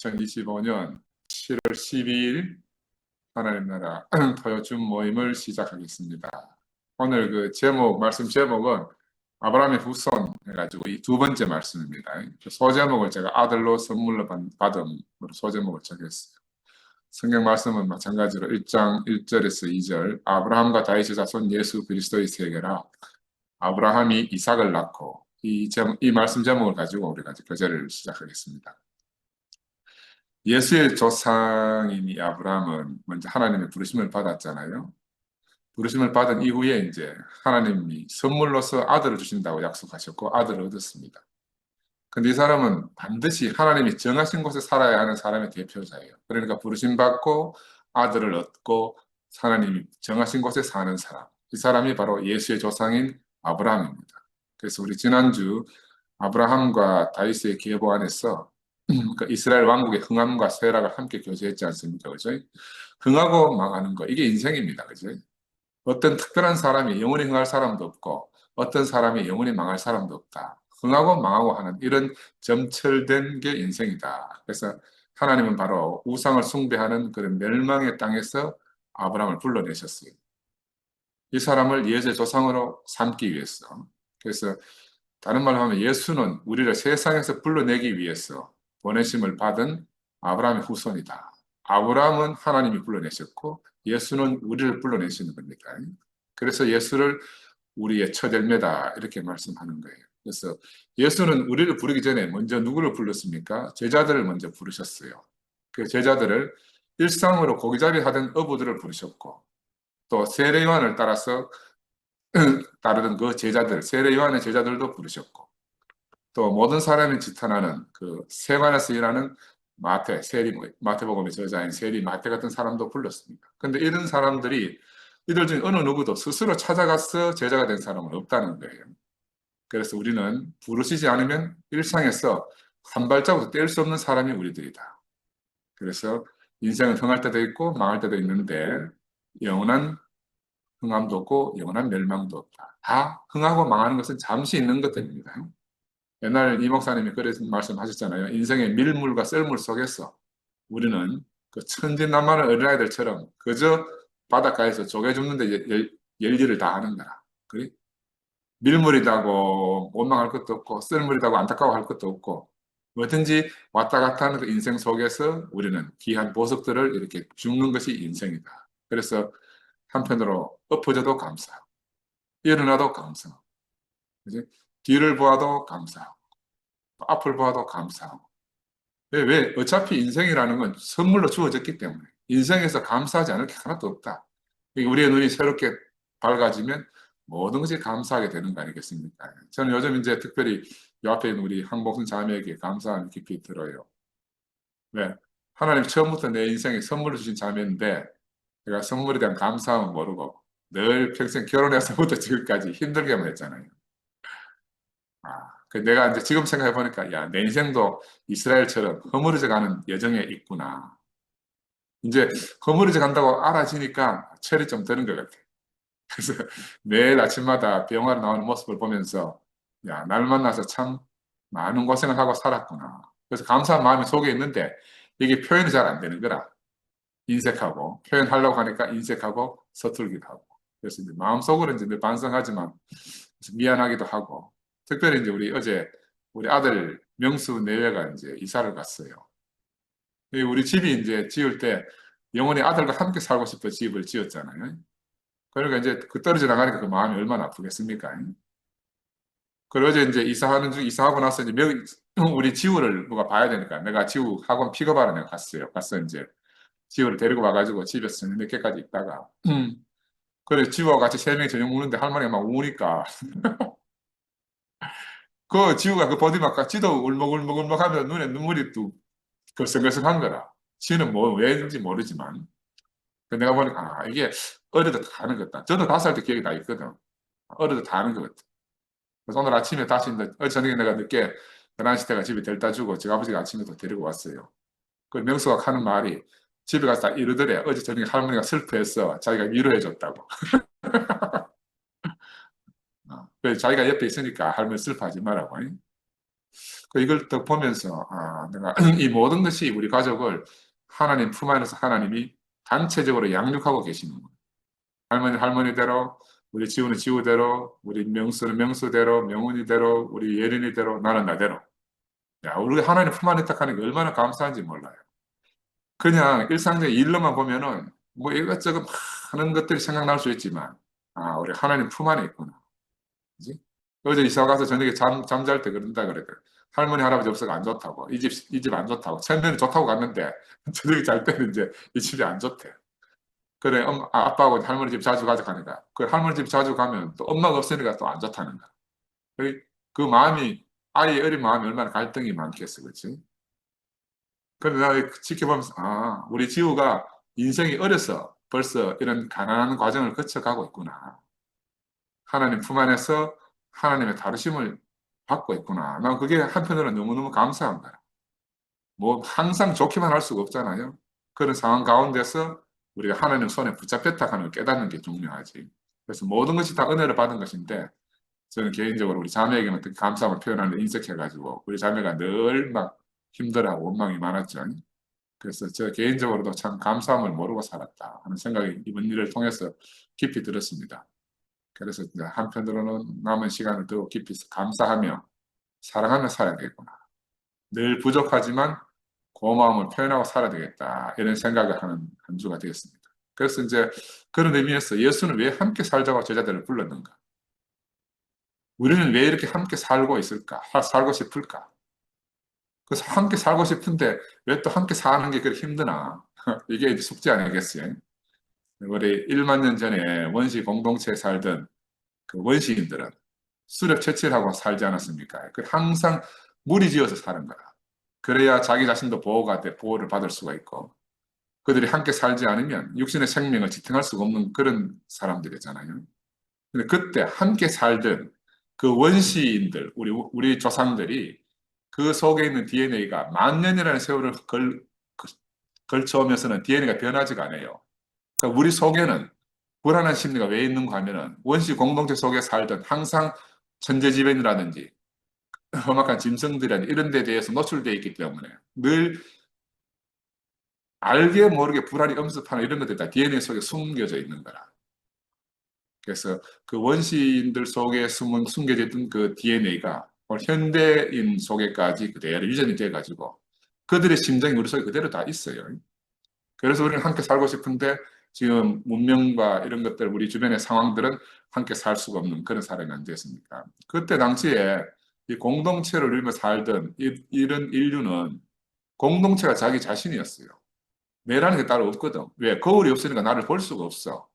2025년 7월 12일 하나님 나라 토요줌 모임을 시작하겠습니다. 오늘 말씀 제목은 아브라함의 후손 해가지고 이 두 번째 말씀입니다. 소제목을 제가 아들로 선물로 받음으로 소제목을 정했어요. 성경 말씀은 마찬가지로 1장 1절에서 2절 아브라함과 다윗의 자손 예수 그리스도의 세계라. 아브라함이 이삭을 낳고 이 말씀 제목을 가지고 우리가 교제를 시작하겠습니다. 예수의 조상인 이 아브라함은 먼저 하나님의 부르심을 받았잖아요. 부르심을 받은 이후에 이제 하나님이 선물로서 아들을 주신다고 약속하셨고 아들을 얻었습니다. 근데 이 사람은 반드시 하나님이 정하신 곳에 살아야 하는 사람의 대표자예요. 그러니까 부르심 받고 아들을 얻고 하나님이 정하신 곳에 사는 사람. 이 사람이 바로 예수의 조상인 아브라함입니다. 그래서 우리 지난주 아브라함과 다윗의 계보 안에서 이스라엘 왕국의 흥함과 쇠락을 함께 교제했지 않습니까? 그죠? 흥하고 망하는 거, 이게 인생입니다. 그죠? 어떤 특별한 사람이 영원히 흥할 사람도 없고, 어떤 사람이 영원히 망할 사람도 없다. 흥하고 망하고 하는 이런 점철된 게 인생이다. 그래서 하나님은 바로 우상을 숭배하는 그런 멸망의 땅에서 아브라함을 불러내셨어요. 이 사람을 예수의 조상으로 삼기 위해서. 그래서 다른 말로 하면 예수는 우리를 세상에서 불러내기 위해서 보내심을 받은 아브라함의 후손이다. 아브라함은 하나님이 불러내셨고 예수는 우리를 불러내시는 겁니다. 그래서 예수를 우리의 첫 열매다 이렇게 말씀하는 거예요. 그래서 예수는 우리를 부르기 전에 먼저 누구를 불렀습니까? 제자들을 먼저 부르셨어요. 그 제자들을 일상으로 고기잡이 하던 어부들을 부르셨고 또 세례 요한을 따라서 따르던 그 제자들, 세례 요한의 제자들도 부르셨고 또 모든 사람이 지탄하는 그 세관에서 일하는 마태복음의 저자인 세리 마태 같은 사람도 불렀습니다. 근데 이런 사람들이 이들 중에 어느 누구도 스스로 찾아가서 제자가 된 사람은 없다는 거예요. 그래서 우리는 부르시지 않으면 일상에서 한 발자국도 뗄 수 없는 사람이 우리들이다. 그래서 인생은 흥할 때도 있고 망할 때도 있는데 영원한 흥함도 없고 영원한 멸망도 없다. 다 흥하고 망하는 것은 잠시 있는 것들입니다. 옛날 이 목사님이 그래서 말씀하셨잖아요. 인생의 밀물과 썰물 속에서 우리는 그 천진난만한 어린아이들처럼 그저 바닷가에서 조개 줍는데 열일을 다 하는 거라. 그래? 밀물이라고 원망할 것도 없고 썰물이라고 안타까워할 것도 없고 뭐든지 왔다 갔다 하는 그 인생 속에서 우리는 귀한 보석들을 이렇게 줍는 것이 인생이다. 그래서 한편으로 엎어져도 감사하고 일어나도 감사하고 그지? 뒤를 보아도 감사하고 앞을 보아도 감사하고 왜? 어차피 인생이라는 건 선물로 주어졌기 때문에 인생에서 감사하지 않을 게 하나도 없다. 우리의 눈이 새롭게 밝아지면 모든 것이 감사하게 되는 거 아니겠습니까? 저는 요즘 이제 특별히 요 앞에 있는 우리 황복순 자매에게 감사함이 깊이 들어요. 왜? 하나님 처음부터 내 인생에 선물을 주신 자매인데 제가 선물에 대한 감사함은 모르고 늘 평생 결혼해서부터 지금까지 힘들게만 했잖아요. 내가 이제 지금 생각해 보니까 야, 내 인생도 이스라엘처럼 허물어져 가는 여정에 있구나. 이제 허물어져 간다고 알아지니까 철이 좀 드는 것 같아. 그래서 매일 아침마다 병원에 나오는 모습을 보면서 야, 날 만나서 참 많은 고생을 하고 살았구나. 그래서 감사한 마음이 속에 있는데 이게 표현이 잘 안 되는 거라. 인색하고 표현하려고 하니까 인색하고 서툴기도 하고. 그래서 이제 마음속으로 이제 늘 반성하지만 미안하기도 하고. 특별히 이제 우리 아들 명수 내외가 이제 이사를 갔어요. 우리 집이 이제 지을 때 영원히 아들과 함께 살고 싶어 집을 지었잖아요. 그러니까 이제 그 떨어져 나가니까 그 마음이 얼마나 아프겠습니까? 그리고 어제 이제 이사하고 나서 이제 우리 지우를 누가 봐야 되니까 내가 지우 학원 픽업하러 내가 갔어요. 가서 이제 지우를 데리고 와가지고 집에서 저녁 늦게까지 있다가 그래 지우와 같이 세 명이 저녁 먹는데 할머니가 막 우니까 그 지우가 그 버디막 지도 울먹울먹울먹 하면 눈에 눈물이 뚝 걸성걸성한 거라. 지는 뭐 왜인지 모르지만 내가 보니까 이게 어려도 다 하는 것 같다. 저도 5살 때 기억이 나 있거든. 어려도 다 하는 것 같아. 그래서 오늘 아침에 다시 어제 저녁에 내가 늦게 11시 때가 집에 데려다 주고 저희 아버지가 아침에 또 데리고 왔어요. 그 명수가 하는 말이 집에 가서 다 이러더래. 어제 저녁에 할머니가 슬퍼해서 자기가 위로해 줬다고. 그래서 자기가 옆에 있으니까 할머니 슬퍼하지 말라고. 이걸 또 보면서 내가 이 모든 것이 우리 가족을 하나님 품 안에서 하나님이 단체적으로 양육하고 계시는 거예요. 할머니 할머니대로, 우리 지우는 지우대로, 우리 명수는 명수대로, 명훈이대로, 우리 예린이대로, 나는 나대로. 야, 우리 하나님 품 안에 딱 하는 게 얼마나 감사한지 몰라요. 그냥 일상적인 일로만 보면은 뭐 이것저것 많은 것들이 생각날 수 있지만, 우리 하나님 품 안에 있구나. 그지? 어제 이사 가서 저녁에 잠잘 때 그런다 그랬거든. 할머니, 할아버지 없어가 안 좋다고. 이 집 안 좋다고. 처음에는 좋다고 갔는데, 저녁에 잘 때는 이제 이 집이 안 좋대. 그래, 아빠하고 할머니 집 자주 가자 하니까. 그 할머니 집 자주 가면 또 엄마가 없으니까 또 안 좋다는 거야. 그 마음이, 아이의 어린 마음이 얼마나 갈등이 많겠어, 그치? 그런데 나 지켜보면서, 우리 지우가 인생이 어려서 벌써 이런 가난한 과정을 거쳐가고 있구나. 하나님 품 안에서 하나님의 다루심을 받고 있구나. 난 그게 한편으로는 너무너무 감사한 거야. 뭐 항상 좋기만 할 수가 없잖아요. 그런 상황 가운데서 우리가 하나님 손에 붙잡혔다 하는 걸 깨닫는 게 중요하지. 그래서 모든 것이 다 은혜를 받은 것인데, 저는 개인적으로 우리 자매에게는 특히 감사함을 표현하는 데 인색해가지고 우리 자매가 늘 막 힘들어하고 원망이 많았죠. 그래서 저 개인적으로도 참 감사함을 모르고 살았다 하는 생각이 이번 일을 통해서 깊이 들었습니다. 그래서 이제 한편으로는 남은 시간을 더 깊이 감사하며 사랑하며 살아야 되겠구나. 늘 부족하지만 고마움을 표현하고 살아야 되겠다. 이런 생각을 하는 한 주가 되었습니다. 그래서 이제 그런 의미에서 예수는 왜 함께 살자고 제자들을 불렀는가? 우리는 왜 이렇게 함께 살고 있을까? 살고 싶을까? 그래서 함께 살고 싶은데 왜 또 함께 사는 게 그렇게 힘드나? 이게 이제 숙제 아니겠어요? 우리 1만 년 전에 원시 공동체에 살던 그 원시인들은 수렵 채취하고 살지 않았습니까? 그 항상 무리지어서 사는 거야. 그래야 자기 자신도 보호가 돼, 보호를 받을 수가 있고, 그들이 함께 살지 않으면 육신의 생명을 지탱할 수가 없는 그런 사람들이잖아요. 근데 그때 함께 살던 그 원시인들, 우리 조상들이 그 속에 있는 DNA가 만 년이라는 세월을 걸쳐오면서는 DNA가 변하지가 않아요. 그러니까 우리 속에는 불안한 심리가 왜 있는가 하면은 원시 공동체 속에 살던 항상 천재지변이라든지 험악한 짐승들이라든지 이런 데 대해서 노출되어 있기 때문에 늘 알게 모르게 불안이 엄습하는 이런 것들이 다 DNA 속에 숨겨져 있는 거라. 그래서 그 원시인들 속에 숨겨져 있던 그 DNA가 현대인 속에까지 그대로 유전이 돼가지고 그들의 심정이 우리 속에 그대로 다 있어요. 그래서 우리는 함께 살고 싶은데 지금 문명과 이런 것들, 우리 주변의 상황들은 함께 살 수가 없는 그런 사람이 안 됐습니까? 그때 당시에 이 공동체를 이루며 살던 이런 인류는 공동체가 자기 자신이었어요. 내라는 게 따로 없거든. 왜? 거울이 없으니까 나를 볼 수가 없어.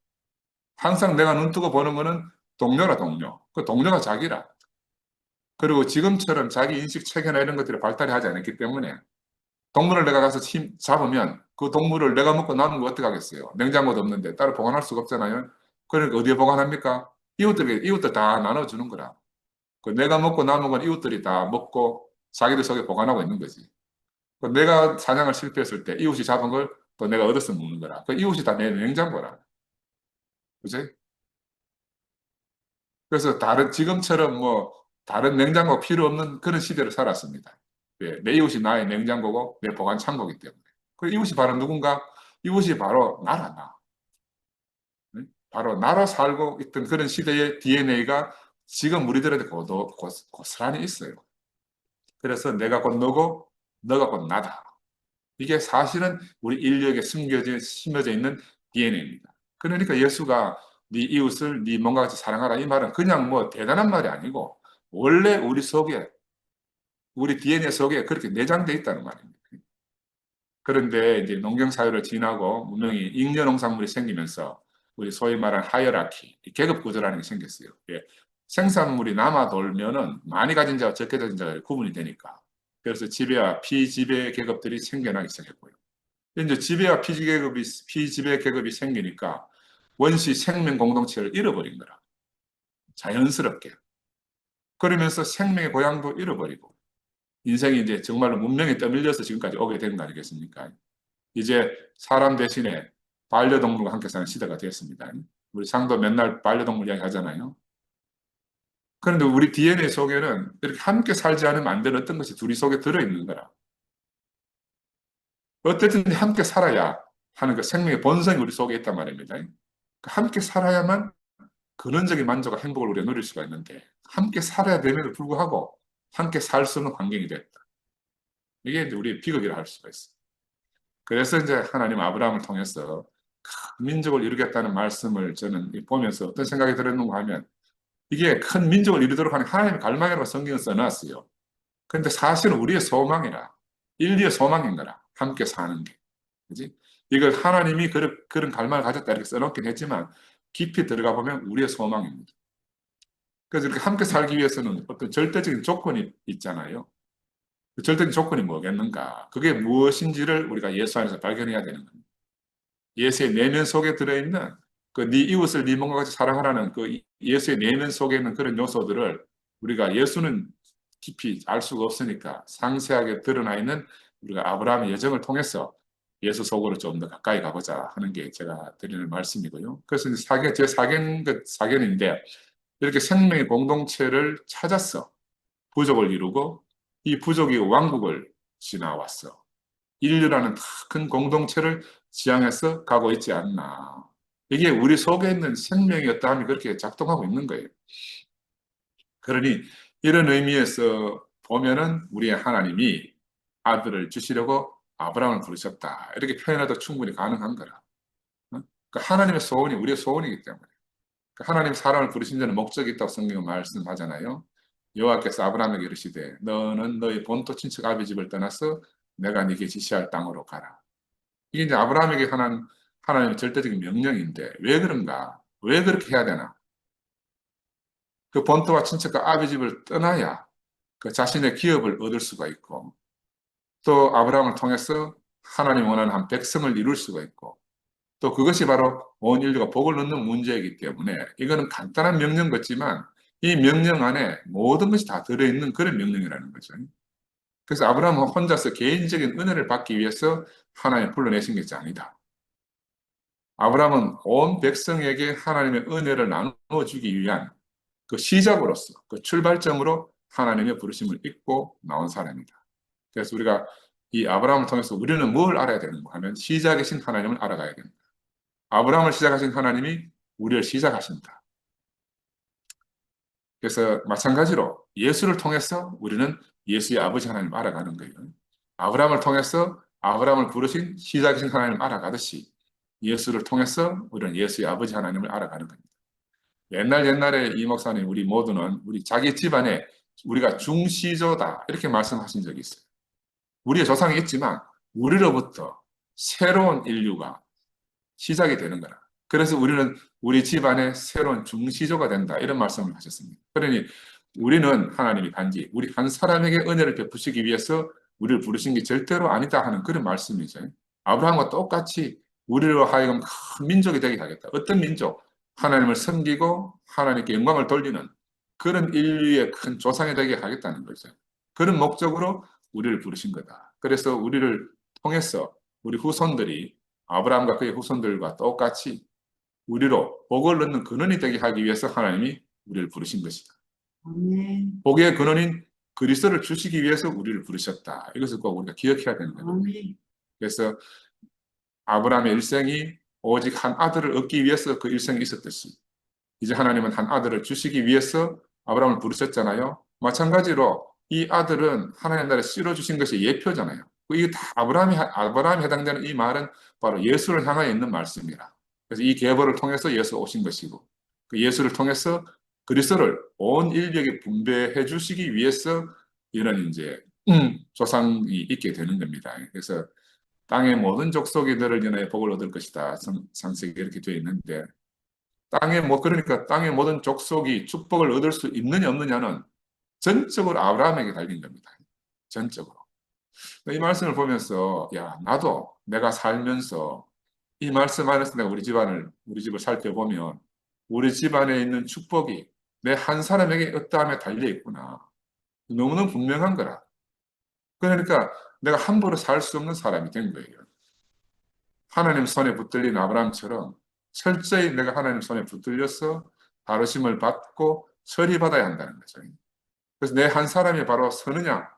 항상 내가 눈 뜨고 보는 거는 동료라, 동료. 그 동료가 자기라. 그리고 지금처럼 자기 인식 체계나 이런 것들이 발달이 하지 않았기 때문에 동물을 내가 가서 잡으면 그 동물을 내가 먹고 남은 거 어떻게 하겠어요? 냉장고도 없는데 따로 보관할 수가 없잖아요. 그러니까 어디에 보관합니까? 이웃들 다 나눠주는 거라. 그 내가 먹고 남은 건 이웃들이 다 먹고 자기들 속에 보관하고 있는 거지. 그 내가 사냥을 실패했을 때 이웃이 잡은 걸 또 내가 얻어서 먹는 거라. 그 이웃이 다 내 냉장고라. 그지? 그래서 지금처럼 뭐 다른 냉장고 필요 없는 그런 시대를 살았습니다. 예, 내 이웃이 나의 냉장고고 내 보관 창고이기 때문에. 그 이웃이 바로 누군가? 이웃이 바로 나라, 나. 응? 바로 나라 살고 있던 그런 시대의 DNA가 지금 우리들한테 고스란히 있어요. 그래서 내가 곧 너고 너가 곧 나다. 이게 사실은 우리 인류에게 심어져 있는 DNA입니다. 그러니까 예수가 네 이웃을 네 몸과 같이 사랑하라 이 말은 그냥 뭐 대단한 말이 아니고 원래 우리 속에 우리 DNA 속에 그렇게 내장되어 있다는 말입니다. 그런데 이제 농경 사회를 지나고 문명이 잉여 농산물이 생기면서 우리 소위 말하는 하이어라키, 계급 구조라는 게 생겼어요. 예. 생산물이 남아 돌면은 많이 가진 자와 적게 가진 자가 구분이 되니까. 그래서 지배와 피지배 계급들이 생겨나기 시작했고요. 이제 지배와 피지배 계급이 생기니까 원시 생명 공동체를 잃어버린 거라. 자연스럽게. 그러면서 생명의 고향도 잃어버리고 인생이 이제 정말로 문명에 떠밀려서 지금까지 오게 된 거 아니겠습니까? 이제 사람 대신에 반려동물과 함께 사는 시대가 되었습니다. 우리 상도 맨날 반려동물 이야기 하잖아요. 그런데 우리 DNA 속에는 이렇게 함께 살지 않으면 안 되는 어떤 것이 둘이 속에 들어있는 거라. 어쨌든 함께 살아야 하는 그 생명의 본성이 우리 속에 있단 말입니다. 함께 살아야만 근원적인 만족과 행복을 우리가 누릴 수가 있는데 함께 살아야 됨에도 불구하고 함께 살 수 있는 환경이 됐다. 이게 이제 우리의 비극이라 할 수가 있어요. 그래서 이제 하나님 아브라함을 통해서 큰 민족을 이루겠다는 말씀을 저는 보면서 어떤 생각이 들었는가 하면 이게 큰 민족을 이루도록 하는 하나님의 갈망이라고 성경을 써놨어요. 그런데 사실은 우리의 소망이라 인류의 소망인 거라 함께 사는 게. 그지? 이걸 하나님이 그런 갈망을 가졌다 이렇게 써놓긴 했지만 깊이 들어가 보면 우리의 소망입니다. 그래서 이렇게 함께 살기 위해서는 어떤 절대적인 조건이 있잖아요. 그 절대적인 조건이 뭐겠는가? 그게 무엇인지를 우리가 예수 안에서 발견해야 되는 겁니다. 예수의 내면 속에 들어있는 그 네 이웃을 네 몸과 같이 사랑하라는 그 예수의 내면 속에 있는 그런 요소들을 우리가 예수는 깊이 알 수가 없으니까 상세하게 드러나 있는 우리가 아브라함의 여정을 통해서 예수 속으로 좀 더 가까이 가보자 하는 게 제가 드리는 말씀이고요. 그래서 이제 제 사견인데 이렇게 생명의 공동체를 찾았어. 부족을 이루고 이 부족이 왕국을 지나왔어. 인류라는 큰 공동체를 지향해서 가고 있지 않나. 이게 우리 속에 있는 생명이었다 하면 그렇게 작동하고 있는 거예요. 그러니 이런 의미에서 보면은 우리의 하나님이 아들을 주시려고 아브라함을 부르셨다. 이렇게 표현해도 충분히 가능한 거라. 어? 그 하나님의 소원이 우리의 소원이기 때문에. 그 하나님 사람을 부르신 데는 목적이 있다고 성경은 말씀하잖아요. 여호와께서 아브라함에게 이르시되 너는 너의 본토 친척 아비 집을 떠나서 내가 네게 지시할 땅으로 가라. 이게 이제 아브라함에게 하나님의 절대적인 명령인데 왜 그런가? 왜 그렇게 해야 되나? 그 본토와 친척과 아비 집을 떠나야 그 자신의 기업을 얻을 수가 있고 또 아브라함을 통해서 하나님 원하는 한 백성을 이룰 수가 있고 또 그것이 바로 온 인류가 복을 얻는 문제이기 때문에 이거는 간단한 명령 같지만 이 명령 안에 모든 것이 다 들어있는 그런 명령이라는 거죠. 그래서 아브라함은 혼자서 개인적인 은혜를 받기 위해서 하나님 불러내신 것이 아니다. 아브라함은 온 백성에게 하나님의 은혜를 나눠주기 위한 그 시작으로서 그 출발점으로 하나님의 부르심을 잊고 나온 사람이다. 그래서 우리가 이 아브라함을 통해서 우리는 뭘 알아야 되는가 하면 시작이신 하나님을 알아가야 됩니다. 아브라함을 시작하신 하나님이 우리를 시작하신다. 그래서 마찬가지로 예수를 통해서 우리는 예수의 아버지 하나님을 알아가는 거예요. 아브라함을 통해서 아브라함을 부르신 시작이신 하나님을 알아가듯이 예수를 통해서 우리는 예수의 아버지 하나님을 알아가는 겁니다. 옛날에 이 목사님 우리 모두는 우리 자기 집안에 우리가 중시조다 이렇게 말씀하신 적이 있어요. 우리의 조상이 있지만 우리로부터 새로운 인류가 시작이 되는 거라. 그래서 우리는 우리 집안의 새로운 중시조가 된다 이런 말씀을 하셨습니다. 그러니 우리는 하나님이 단지 우리 한 사람에게 은혜를 베푸시기 위해서 우리를 부르신 게 절대로 아니다 하는 그런 말씀이죠. 아브라함과 똑같이 우리로 하여금 큰 민족이 되게 하겠다. 어떤 민족? 하나님을 섬기고 하나님께 영광을 돌리는 그런 인류의 큰 조상이 되게 하겠다는 거죠. 그런 목적으로 우리를 부르신 거다. 그래서 우리를 통해서 우리 후손들이 아브라함과 그의 후손들과 똑같이 우리로 복을 얻는 근원이 되게 하기 위해서 하나님이 우리를 부르신 것이다. 아멘. 복의 근원인 그리스도를 주시기 위해서 우리를 부르셨다. 이것을 꼭 우리가 기억해야 되는 거예요. 아멘. 그래서 아브라함의 일생이 오직 한 아들을 얻기 위해서 그 일생이 있었듯이 이제 하나님은 한 아들을 주시기 위해서 아브라함을 부르셨잖아요. 마찬가지로 이 아들은 하나님 나라에 씨로 주신 것이 예표잖아요. 이게 다 아브라함이 해당되는 이 말은 바로 예수를 향하여 있는 말씀이라. 그래서 이 계보를 통해서 예수 오신 것이고 그 예수를 통해서 그리스도를 온 인류에게 분배해 주시기 위해서 이런 이제 조상이 있게 되는 겁니다. 그래서 땅의 모든 족속이 너를 인하여 복을 얻을 것이다. 창세기 이렇게 되어 있는데 그러니까 땅의 모든 족속이 축복을 얻을 수 있느냐 없느냐는 전적으로 아브라함에게 달린 겁니다. 전적으로. 이 말씀을 보면서 야 나도 내가 살면서 이 말씀 안에서 내가 우리 집을 살펴보면 우리 집안에 있는 축복이 내 한 사람에게 어떠함에 달려 있구나. 너무너무 분명한 거라. 그러니까 내가 함부로 살 수 없는 사람이 된 거예요. 하나님 손에 붙들린 아브라함처럼 철저히 내가 하나님 손에 붙들려서 다루심을 받고 처리받아야 한다는 거죠. 그래서 내 한 사람이 바로 서느냐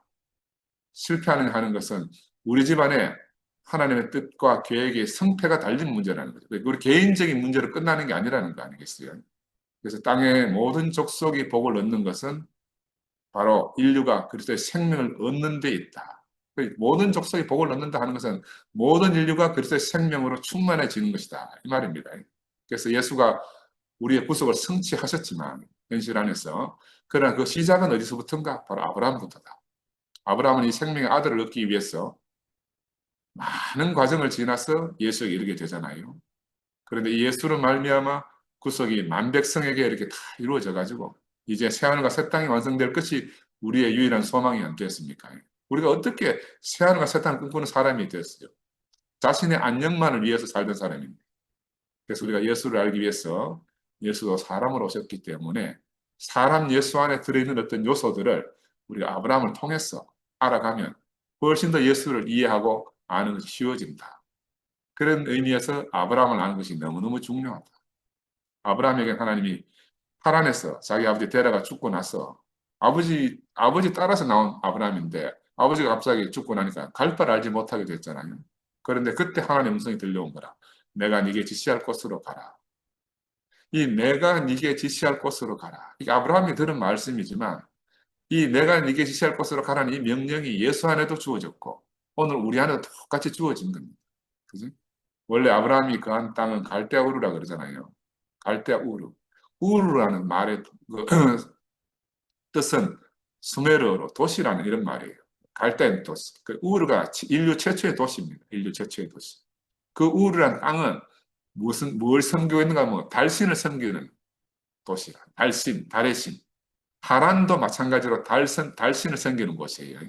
실패하느냐 하는 것은 우리 집안에 하나님의 뜻과 계획의 성패가 달린 문제라는 거죠. 우리 개인적인 문제로 끝나는 게 아니라는 거 아니겠어요? 그래서 땅의 모든 족속이 복을 얻는 것은 바로 인류가 그리스도의 생명을 얻는 데 있다. 모든 족속이 복을 얻는다 하는 것은 모든 인류가 그리스도의 생명으로 충만해지는 것이다. 이 말입니다. 그래서 예수가 우리의 구속을 성취하셨지만 현실 안에서 그러나 그 시작은 어디서부터인가? 바로 아브라함부터다. 아브라함은 이 생명의 아들을 얻기 위해서 많은 과정을 지나서 예수에게 이르게 되잖아요. 그런데 이 예수로 말미암아 구속이 만백성에게 이렇게 다 이루어져 가지고 이제 새하늘과 새 땅이 완성될 것이 우리의 유일한 소망이 아니겠습니까? 우리가 어떻게 새하늘과 새 땅을 꿈꾸는 사람이 됐어요? 자신의 안녕만을 위해서 살던 사람입니다. 그래서 우리가 예수를 알기 위해서 예수도 사람으로 오셨기 때문에 사람 예수 안에 들어있는 어떤 요소들을 우리가 아브라함을 통해서 알아가면 훨씬 더 예수를 이해하고 아는 것이 쉬워진다. 그런 의미에서 아브라함을 아는 것이 너무너무 중요하다. 아브라함에게 하나님이 하란에서 자기 아버지 데라가 죽고 나서 아버지 따라서 나온 아브라함인데 아버지가 갑자기 죽고 나니까 갈 바를 알지 못하게 됐잖아요. 그런데 그때 하나님의 음성이 들려온 거라. 내가 네게 지시할 곳으로 가라. 이 내가 네게 지시할 곳으로 가라. 이게 아브라함이 들은 말씀이지만 이 내가 네게 지시할 곳으로 가라는 이 명령이 예수 안에도 주어졌고 오늘 우리 안에도 똑같이 주어진 겁니다. 그지? 원래 아브라함이 거한 땅은 갈대아 우르라 그러잖아요. 갈대아 우르. 우르라는 말의 그 뜻은 수메르어로 도시라는 이런 말이에요. 갈대아 도시. 그 우르가 인류 최초의 도시입니다. 인류 최초의 도시. 그 우르란 땅은 뭘 섬기고 있는가 하면 달신을 섬기는 도시라. 달신, 달의 신. 하란도 마찬가지로 달신을 섬기는 곳이에요.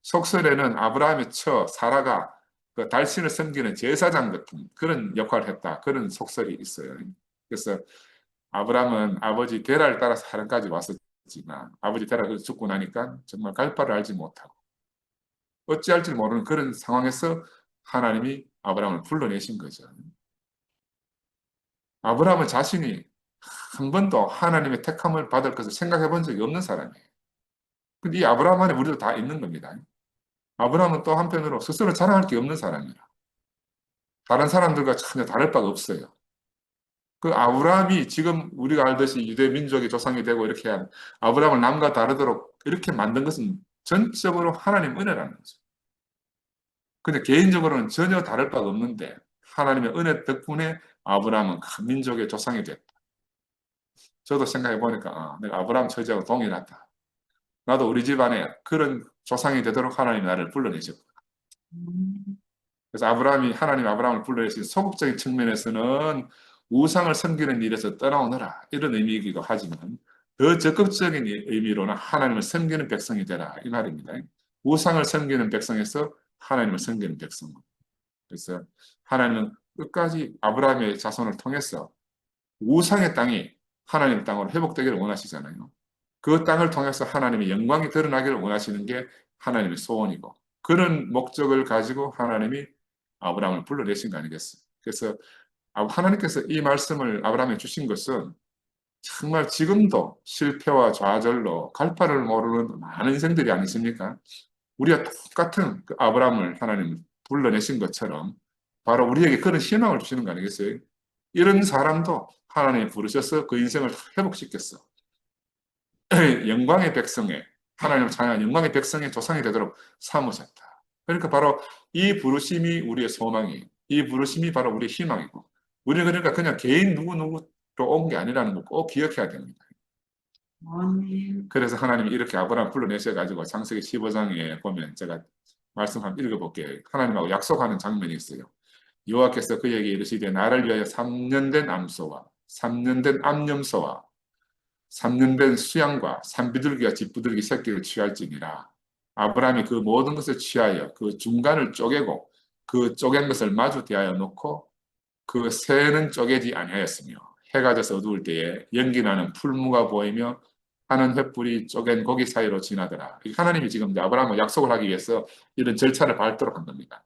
속설에는 아브라함의 처 사라가 그 달신을 섬기는 제사장 같은 그런 역할을 했다. 그런 속설이 있어요. 그래서 아브라함은 아버지 데라를 따라서 하란까지 왔었지만 아버지 데라가 죽고 나니까 정말 갈 바를 알지 못하고 어찌할지 모르는 그런 상황에서 하나님이 아브라함을 불러내신 거죠. 아브라함은 자신이 한 번도 하나님의 택함을 받을 것을 생각해 본 적이 없는 사람이에요. 근데 이 아브라함 안에 우리도 다 있는 겁니다. 아브라함은 또 한편으로 스스로 자랑할 게 없는 사람이라. 다른 사람들과 전혀 다를 바가 없어요. 그 아브라함이 지금 우리가 알듯이 유대 민족의 조상이 되고 이렇게 한 아브라함을 남과 다르도록 이렇게 만든 것은 전적으로 하나님 은혜라는 거죠. 근데 개인적으로는 전혀 다를 바가 없는데 하나님의 은혜 덕분에 아브라함은 큰 민족의 조상이 됐다. 저도 생각해 보니까 내가 아브라함 처지하고 동일하다. 나도 우리 집안에 그런 조상이 되도록 하나님이 나를 불러내셨구나. 그래서 하나님 아브라함을 불러내신 소극적인 측면에서는 우상을 섬기는 일에서 떠나오너라 이런 의미이기도 하지만 더 적극적인 의미로는 하나님을 섬기는 백성이 되라 이 말입니다. 우상을 섬기는 백성에서 하나님을 섬기는 백성. 그래서 하나님은 끝까지 아브라함의 자손을 통해서 우상의 땅이 하나님의 땅으로 회복되기를 원하시잖아요. 그 땅을 통해서 하나님의 영광이 드러나기를 원하시는 게 하나님의 소원이고 그런 목적을 가지고 하나님이 아브라함을 불러내신 거 아니겠어요? 그래서 하나님께서 이 말씀을 아브라함에 주신 것은 정말 지금도 실패와 좌절로 갈 바를 모르는 많은 인생들이 아니십니까? 우리가 똑같은 그 아브라함을 하나님 불러내신 것처럼 바로 우리에게 그런 희망을 주시는 거 아니겠어요? 이런 사람도 하나님이 부르셔서 그 인생을 회복시켰어. 영광의 백성에 하나님을 찬양하는 영광의 백성의 조상이 되도록 삼으셨다. 그러니까 바로 이 부르심이 우리의 소망이에요. 이 부르심이 바로 우리의 희망이고 우리는 그러니까 그냥 개인 누구누구로 온 게 아니라는 거 꼭 기억해야 됩니다. 그래서 하나님이 이렇게 아브라함 불러내셔가지고 창세기 15장에 보면 제가 말씀 한번 읽어볼게요. 하나님하고 약속하는 장면이 있어요. 여호와께서 그에게 이르시되 나를 위하여 3년 된 암소와 3년 된 암염소와 3년 된 수양과 산비둘기와 집비둘기 새끼를 취할지니라. 아브라함이 그 모든 것을 취하여 그 중간을 쪼개고 그 쪼갠 것을 마주 대하여 놓고 그 새는 쪼개지 아니하였으며 해가 져서 어두울 때에 연기나는 풀무가 보이며 하는 횃불이 쪼갠 고기 사이로 지나더라. 하나님이 지금 아브라함과 약속을 하기 위해서 이런 절차를 밟도록 한 겁니다.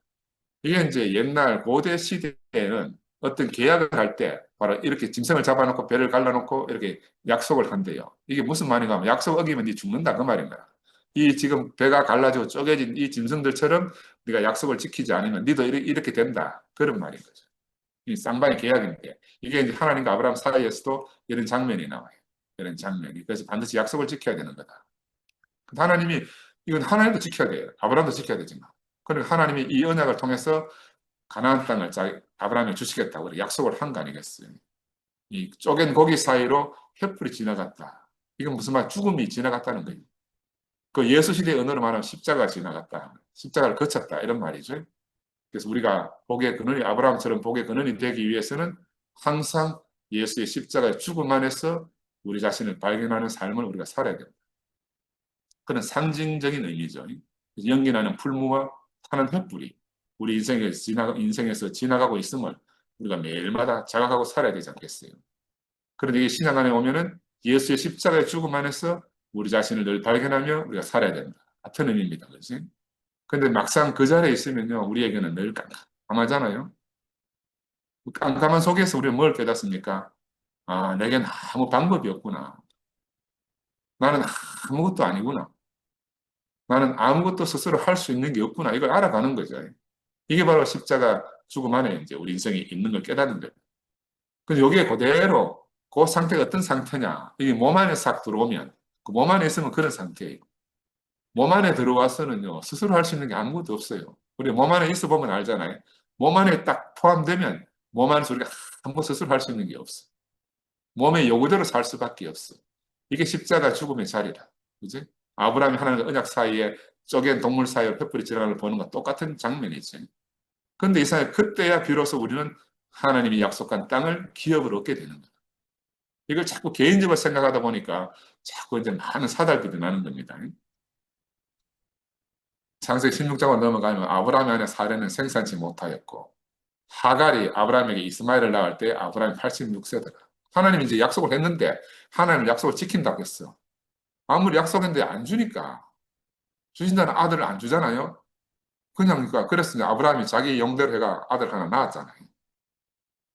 이게 이제 옛날 고대 시대에는 어떤 계약을 할 때 바로 이렇게 짐승을 잡아놓고 배를 갈라놓고 이렇게 약속을 한대요. 이게 무슨 말인가 하면 약속 어기면 네 죽는다 그 말인 거야. 이 지금 배가 갈라지고 쪼개진 이 짐승들처럼 네가 약속을 지키지 않으면 니도 이렇게 된다. 그런 말인 거죠. 이 쌍방의 계약인데 이게 이제 하나님과 아브라함 사이에서도 이런 장면이 나와요. 이런 장면이. 그래서 반드시 약속을 지켜야 되는 거다. 하나님이 이건 하나님도 지켜야 돼요. 아브라함도 지켜야 되지만. 그러니까 하나님이 이 언약을 통해서 가나안 땅을 아브라함에 주시겠다고 약속을 한 거 아니겠어요. 이 쪼갠 고기 사이로 횃불이 지나갔다. 이건 무슨 말? 죽음이 지나갔다는 거예요. 그 예수 시대의 언어로 말하면 십자가가 지나갔다. 십자가를 거쳤다. 이런 말이죠. 그래서 우리가 복의 근원이 아브라함처럼 복의 근원이 되기 위해서는 항상 예수의 십자가의 죽음 안에서 우리 자신을 발견하는 삶을 우리가 살아야 됩니다. 그런 상징적인 의미죠. 연기나는 풀무와 타는 횃불이 우리 인생에서 지나가고 있음을 우리가 매일마다 자각하고 살아야 되지 않겠어요. 그런데 이 신앙 안에 오면은 예수의 십자가의 죽음 안에서 우리 자신을 늘 발견하며 우리가 살아야 된다. 같은 의미입니다. 그렇지? 근데 막상 그 자리에 있으면요, 우리에게는 늘 깜깜하잖아요. 깜깜한 속에서 우리는 뭘 깨닫습니까? 아, 내겐 아무 방법이 없구나. 나는 아무것도 아니구나. 나는 아무것도 스스로 할 수 있는 게 없구나. 이걸 알아가는 거죠. 이게 바로 십자가 죽음 안에 이제 우리 인생이 있는 걸 깨닫는 거예요. 근데 여기에 그대로 그 상태가 어떤 상태냐. 이게 몸 안에 싹 들어오면 그 몸 안에 있으면 그런 상태예요. 몸 안에 들어와서는요, 스스로 할 수 있는 게 아무것도 없어요. 우리 몸 안에 있어 보면 알잖아요. 몸 안에 딱 포함되면 몸 안에서 우리가 아무 스스로 할 수 있는 게 없어. 몸의 요구대로 살 수밖에 없어. 이게 십자가 죽음의 자리다. 그지? 아브라함이 하나님과 언약 사이에 쪼갠 동물 사이에 횃불이 지나가는 걸 보는 것 똑같은 장면이죠. 그런데 이상하게 그때야 비로소 우리는 하나님이 약속한 땅을 기업을 얻게 되는 거예요. 이걸 자꾸 개인적으로 생각하다 보니까 자꾸 이제 많은 사달들이 나는 겁니다. 창세기 16장으로 넘어가면 아브라함이 안에 사례는 생산치 못하였고 하갈이 아브라함에게 이스마엘을 낳을 때 아브라함이 86세더라. 하나님이 이제 약속을 했는데 하나님 약속을 지킨다고 했어. 아무리 약속했는데 안 주니까 주신다는 아들을 안 주잖아요. 그냥 그러니까 그래서 이제 아브라함이 자기 영대로 해가 아들 하나 낳았잖아요.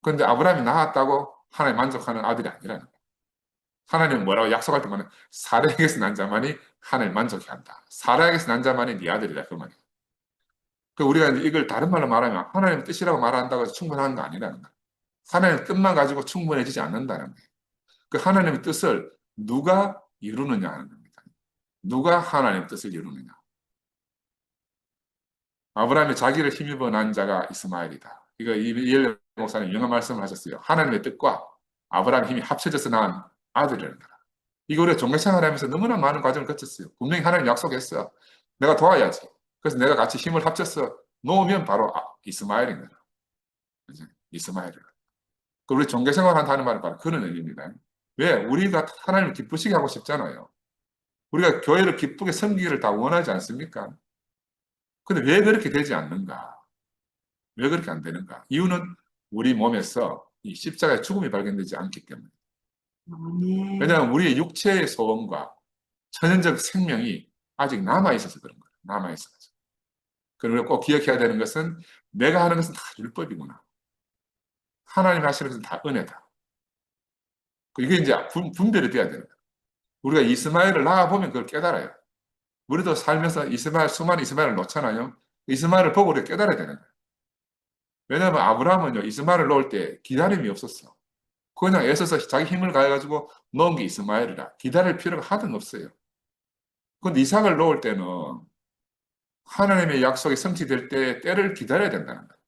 그런데 아브라함이 낳았다고 하나님 만족하는 아들이 아니라는 거예요. 하나님은 뭐라고 약속할 때만 사라에게서 난 자만이 하나님 만족해 한다. 사라에게서 난 자만이 네 아들이다 그 말이에요. 그 우리가 이제 이걸 다른 말로 말하면 하나님 뜻이라고 말한다고 해서 충분한 거 아니라는 거예요. 하나님 뜻만 가지고 충분해지지 않는다는 거예요. 그 하나님의 뜻을 누가 이루느냐 하는 겁니다. 누가 하나님의 뜻을 이루느냐. 아브라함이 자기를 힘입어 난 자가 이스마엘이다. 이거 이엘레 목사님 유명한 말씀을 하셨어요. 하나님의 뜻과 아브라함의 힘이 합쳐져서 난 아들이라는 거다. 이거 우리가 종교생활하면서 너무나 많은 과정을 거쳤어요. 분명히 하나님 약속했어요. 내가 도와야지. 그래서 내가 같이 힘을 합쳐서 놓으면 바로 이스마엘인 거다. 그죠? 이스마엘. 우리 종교생활 한다는 말은 바로 그런 의미입니다. 왜? 우리가 하나님을 기쁘시게 하고 싶잖아요. 우리가 교회를 기쁘게 섬기기를 다 원하지 않습니까? 근데 왜 그렇게 되지 않는가? 왜 그렇게 안 되는가? 이유는 우리 몸에서 이 십자가의 죽음이 발견되지 않기 때문에. 네. 왜냐하면 우리의 육체의 소원과 천연적 생명이 아직 남아있어서 그런 거예요. 남아있어서. 그리고 꼭 기억해야 되는 것은 내가 하는 것은 다 율법이구나. 하나님이 하시는 것은 다 은혜다. 이게 이제 분별이 돼야 되는 거예요. 우리가 이스마엘을 낳아보면 그걸 깨달아요. 우리도 살면서 수많은 이스마엘을 놓잖아요. 이스마엘을 보고 우리가 깨달아야 되는 거예요. 왜냐하면 아브라함은요, 이스마엘을 놓을 때 기다림이 없었어. 그냥 애써서 자기 힘을 가해가지고 놓은 게 이스마엘이라. 기다릴 필요가 하등 없어요. 그런데 이삭을 놓을 때는 하나님의 약속이 성취될 때 때를 기다려야 된다는 거예요.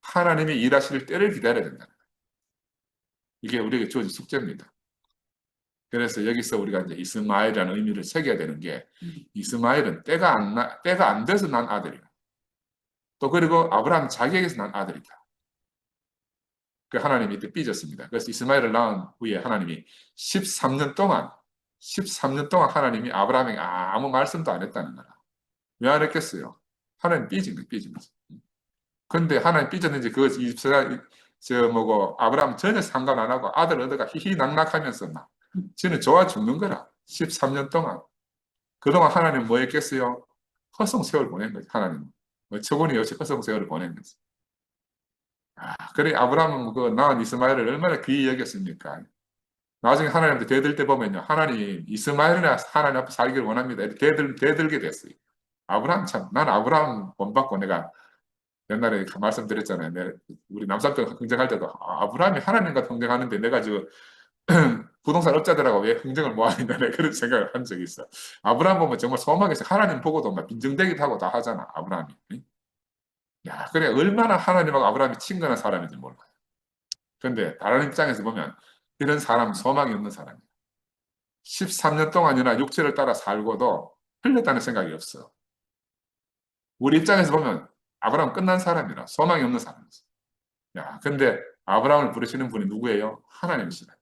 하나님이 일하실 때를 기다려야 된다는 거예요. 이게 우리에게 주어진 숙제입니다. 그래서 여기서 우리가 이제 이스마엘이라는 의미를 새겨야 되는 게 이스마엘은 때가 안 돼서 난 아들이야. 또 그리고 아브라함 자기에게서 난 아들이다. 그 하나님이 이때 삐졌습니다. 그래서 이스마엘을 낳은 후에 하나님이 13년 동안 하나님이 아브라함에게 아무 말씀도 안 했다는 거라. 왜 안 했겠어요? 하나님 삐진 거예요, 삐진 거죠. 근데 하나님 삐졌는지 그 아브라함 전혀 상관 안 하고 아들 얻어가 희희낙낙하면서 막 저는 좋아 죽는 거라. 13년 동안. 그동안 하나님 뭐 했겠어요? 허송 세월 보낸 거죠, 하나님. 뭐 처분이 없이 허송 세월을 보낸 거죠. 그래 아브라함은 그 낳은 이스마엘을 얼마나 귀히 여겼습니까? 나중에 하나님한테 대들 때 보면요. 하나님 이스마엘이나 하나님 앞에 살기를 원합니다. 이렇게 대들게 됐어요. 아브라함 참, 난 아브라함 본받고 내가 옛날에 말씀드렸잖아요. 우리 남사병 흥정할 때도 아브라함이 하나님과 흥정하는데 내가 지금 부동산 업자들하고 왜 흥정을 모아야 되나 그런 생각을 한 적이 있어. 아브라함 보면 정말 소망에서 하나님 보고도 막 빈정대기도 하고 다 하잖아. 아브라함이. 야, 그래 얼마나 하나님하고 아브라함이 친근한 사람인지 몰라요. 그런데 다른 입장에서 보면 이런 사람은 소망이 없는 사람이에요. 13년 동안이나 육체를 따라 살고도 흘렸다는 생각이 없어. 우리 입장에서 보면 아브라함 끝난 사람이라 소망이 없는 사람이었어. 야, 근데 아브라함을 부르시는 분이 누구예요? 하나님이시다.